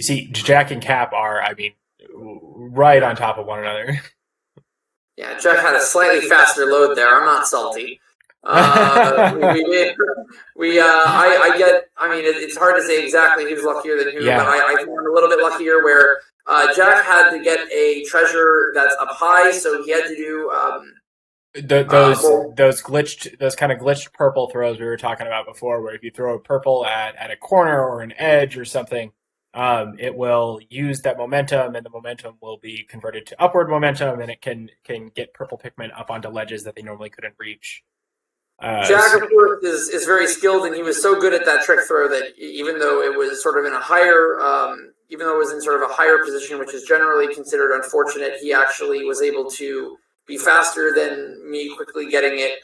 see, Jack and Cap are, I mean, right on top of one another. Yeah, Jack had a slightly faster load there. I'm not salty. I get. I mean, it's hard to say exactly who's luckier than who, but I think I'm a little bit luckier where Jack had to get a treasure that's up high, so he had to do those kind of glitched purple throws we were talking about before, where if you throw a purple at a corner or an edge or something, it will use that momentum, and the momentum will be converted to upward momentum, and it can get purple Pikmin up onto ledges that they normally couldn't reach. Jack, of course, is very skilled, and he was so good at that trick throw that even though it was sort of in a higher, even though it was in sort of a higher position, which is generally considered unfortunate, he actually was able to be faster than me quickly getting it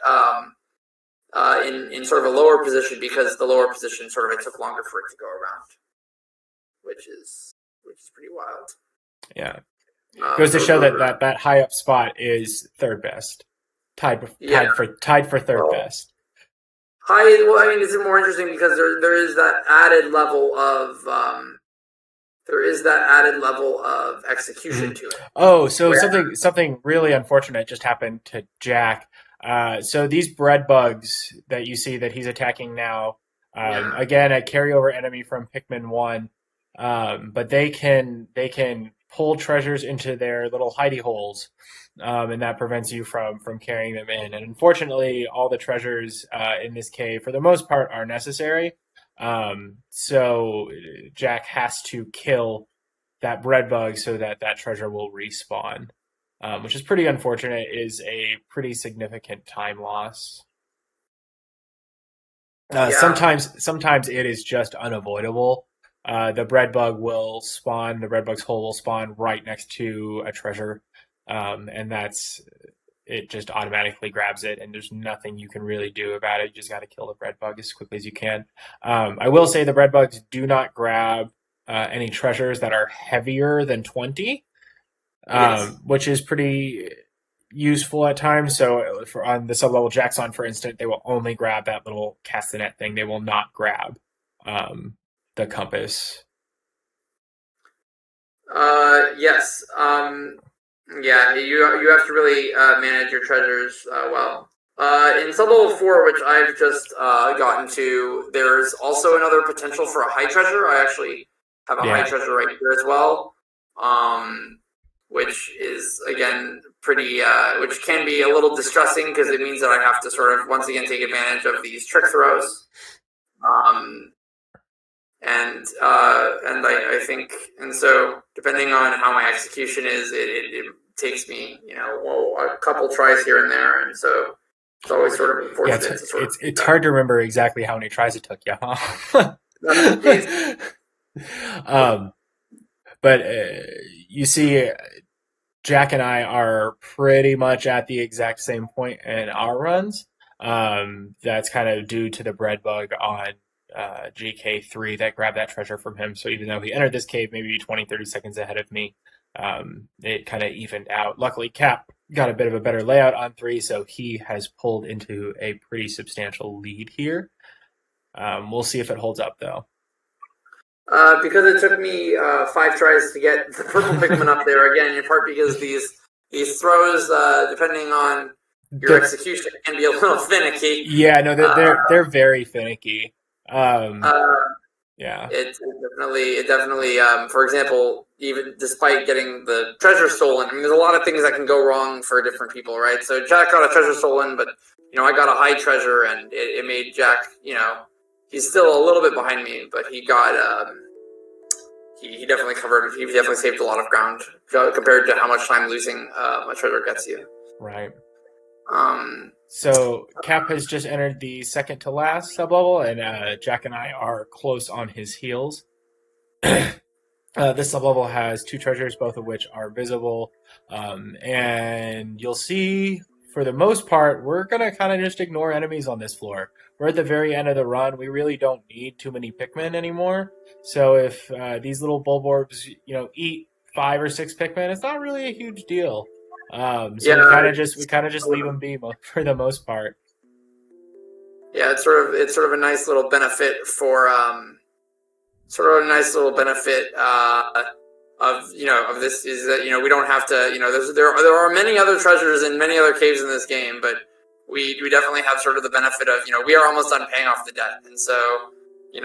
in sort of a lower position, because the lower position sort of it took longer for it to go around, which is pretty wild. Yeah, goes to show that high up spot is third best. Tied for third best. Well, I mean, it's more interesting because there is that added level of execution to it. Oh, so something really unfortunate just happened to Jack. So these bread bugs that you see that he's attacking now, again, a carryover enemy from Pikmin 1, but they can pull treasures into their little hidey holes, and that prevents you from carrying them in. And unfortunately, all the treasures in this cave, for the most part, are necessary. So Jack has to kill that bread bug so that treasure will respawn, which is pretty unfortunate. It is a pretty significant time loss. Sometimes it is just unavoidable. The bread bug will spawn. The bread bug's hole will spawn right next to a treasure, and it just automatically grabs it, and there's nothing you can really do about it. You just got to kill the bread bug as quickly as you can. I will say the bread bugs do not grab any treasures that are heavier than 20, which is pretty useful at times. So on the sublevel Jackson, for instance, they will only grab that little castanet thing. They will not grab the compass. Yes. Yeah, you have to really manage your treasures well. In sublevel 4, which I've just gotten to, there's also another potential for a high treasure. I actually have a high treasure right here as well, which is, again, pretty, which can be a little distressing because it means that I have to sort of, once again, take advantage of these trick throws. And I think, and so depending on how my execution is, it takes me, a couple tries here and there, and so it's always sort of unfortunate. It's hard to remember exactly how many tries it took you, huh? But you see, Jack and I are pretty much at the exact same point in our runs. That's kind of due to the bread bug on GK3 that grabbed that treasure from him. So even though he entered this cave maybe 20-30 seconds ahead of me, it kind of evened out. Luckily, Cap got a bit of a better layout on 3, so he has pulled into a pretty substantial lead here. We'll see if it holds up, though. Because it took me 5 tries to get the purple Pikmin up there, again, in part because these throws, depending on your execution, can be a little finicky. Yeah, no, they're very finicky. Yeah. It definitely, for example, even despite getting the treasure stolen, I mean, there's a lot of things that can go wrong for different people, right? So Jack got a treasure stolen, but, I got a high treasure, and it made Jack, he's still a little bit behind me, but he got, he definitely saved a lot of ground compared to how much time losing a treasure gets you. Right. So Cap has just entered the second to last sublevel, and Jack and I are close on his heels. This sublevel has 2 treasures, both of which are visible, and you'll see, for the most part, we're going to kind of just ignore enemies on this floor. We're at the very end of the run. We really don't need too many Pikmin anymore. So if these little Bulborbs, eat 5 or 6 Pikmin, it's not really a huge deal. So we kind of just leave them be for the most part. Yeah, it's sort of a nice little benefit for sort of a nice little benefit of of this is that we don't have to there are many other treasures and many other caves in this game, but we definitely have sort of the benefit of we are almost done paying off the debt, and so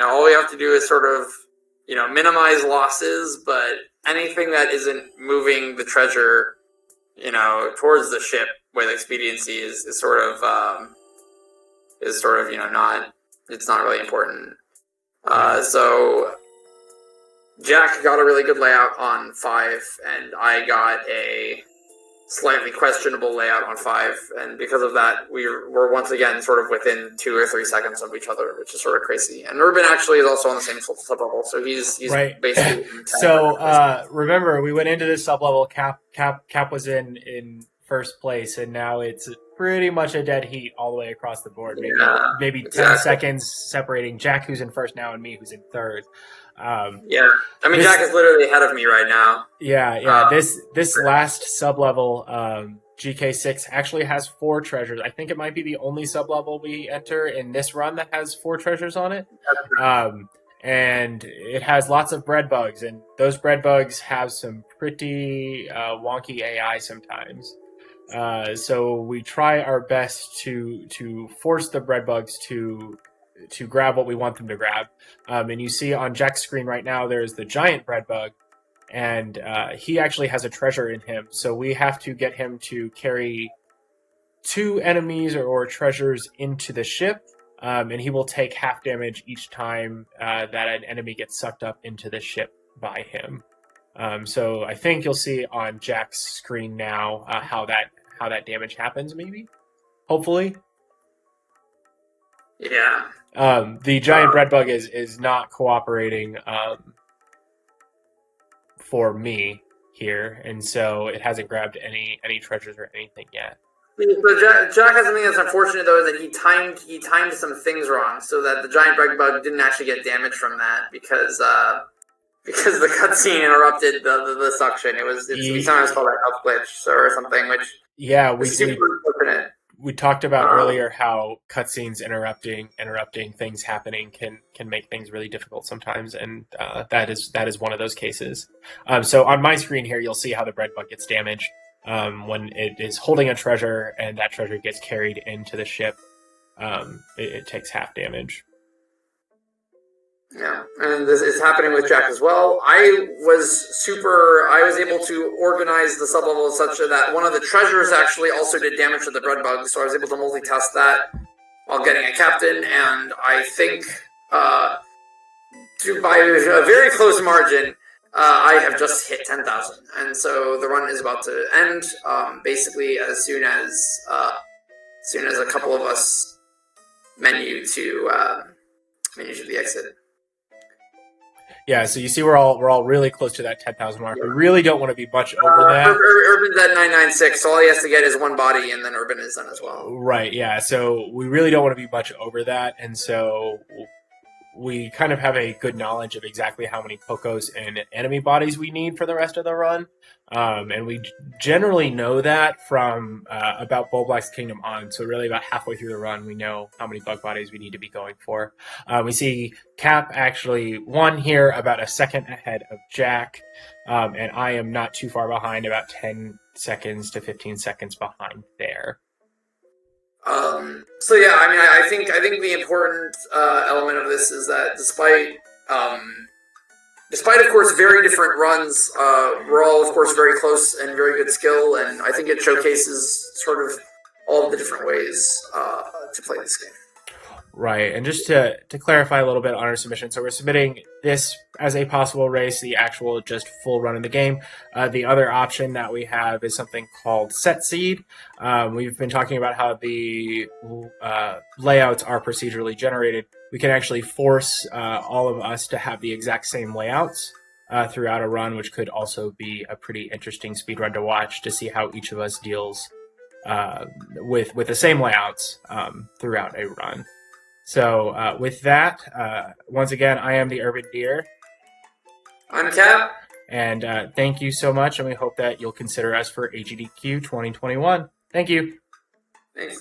all we have to do is sort of minimize losses, but anything that isn't moving the treasure towards the ship with expediency is sort of not, it's not really important. So Jack got a really good layout on 5, and I got a slightly questionable layout on 5, and because of that, we're once again sort of within 2 or 3 seconds of each other, which is sort of crazy. And Urban actually is also on the same sub level, so he's right. basically. So remember, we went into this sub level. Cap was in first place, and now it's pretty much a dead heat all the way across the board. Maybe 10 seconds separating Jack, who's in first now, and me, who's in third. Jack is literally ahead of me right now. This last sub level, GK6 actually has 4 treasures. I think it might be the only sub level we enter in this run that has 4 treasures on it. And it has lots of bread bugs, and those bread bugs have some pretty wonky AI sometimes. So we try our best to force the bread bugs to grab what we want them to grab. And you see on Jack's screen right now, there's the giant bread bug, and he actually has a treasure in him. So we have to get him to carry 2 enemies or treasures into the ship, and he will take half damage each time that an enemy gets sucked up into the ship by him. So I think you'll see on Jack's screen now how that damage happens, maybe, hopefully. Yeah. The giant bread bug is not cooperating for me here, and so it hasn't grabbed any treasures or anything yet. So Jack has something that's unfortunate though, is that he timed some things wrong, so that the giant bread bug didn't actually get damage from that because the cutscene interrupted the suction. We sometimes call that health glitch or something, which is super unfortunate. We talked about earlier how cutscenes interrupting things happening can make things really difficult sometimes, and that is one of those cases. So on my screen here, you'll see how the bread bug gets damaged when it is holding a treasure, and that treasure gets carried into the ship. It takes half damage. Yeah, and this is happening with Jack as well. I was able to organize the sub-level such that one of the treasures actually also did damage to the bread bug, so I was able to multitask that while getting a captain, and I think by a very close margin, I have just hit 10,000, and so the run is about to end, basically as soon as a couple of us menu to the exit. Yeah, so you see we're all really close to that 10,000 mark. We really don't want to be much over that. Urban's at 996, so all he has to get is 1 body, and then Urban is done as well. Right, yeah. So we really don't want to be much over that, and so we kind of have a good knowledge of exactly how many Pocos and enemy bodies we need for the rest of the run. And we generally know that from about Bulblack's Kingdom on. So really about halfway through the run, we know how many bug bodies we need to be going for. We see Cap actually won here about a second ahead of Jack. And I am not too far behind, about 10 seconds to 15 seconds behind there. So yeah, I mean, I think the important element of this is that despite of course very different runs, we're all of course very close and very good skill, and I think it showcases sort of all of the different ways to play this game. Right, and just to clarify a little bit on our submission, so we're submitting this as a possible race, the actual just full run of the game. The other option that we have is something called Set Seed. We've been talking about how the layouts are procedurally generated. We can actually force all of us to have the exact same layouts throughout a run, which could also be a pretty interesting speed run to watch to see how each of us deals with the same layouts throughout a run. So with that, once again, I am the Urban Deer. I'm Cap. And thank you so much, and we hope that you'll consider us for AGDQ 2021. Thank you. Thanks.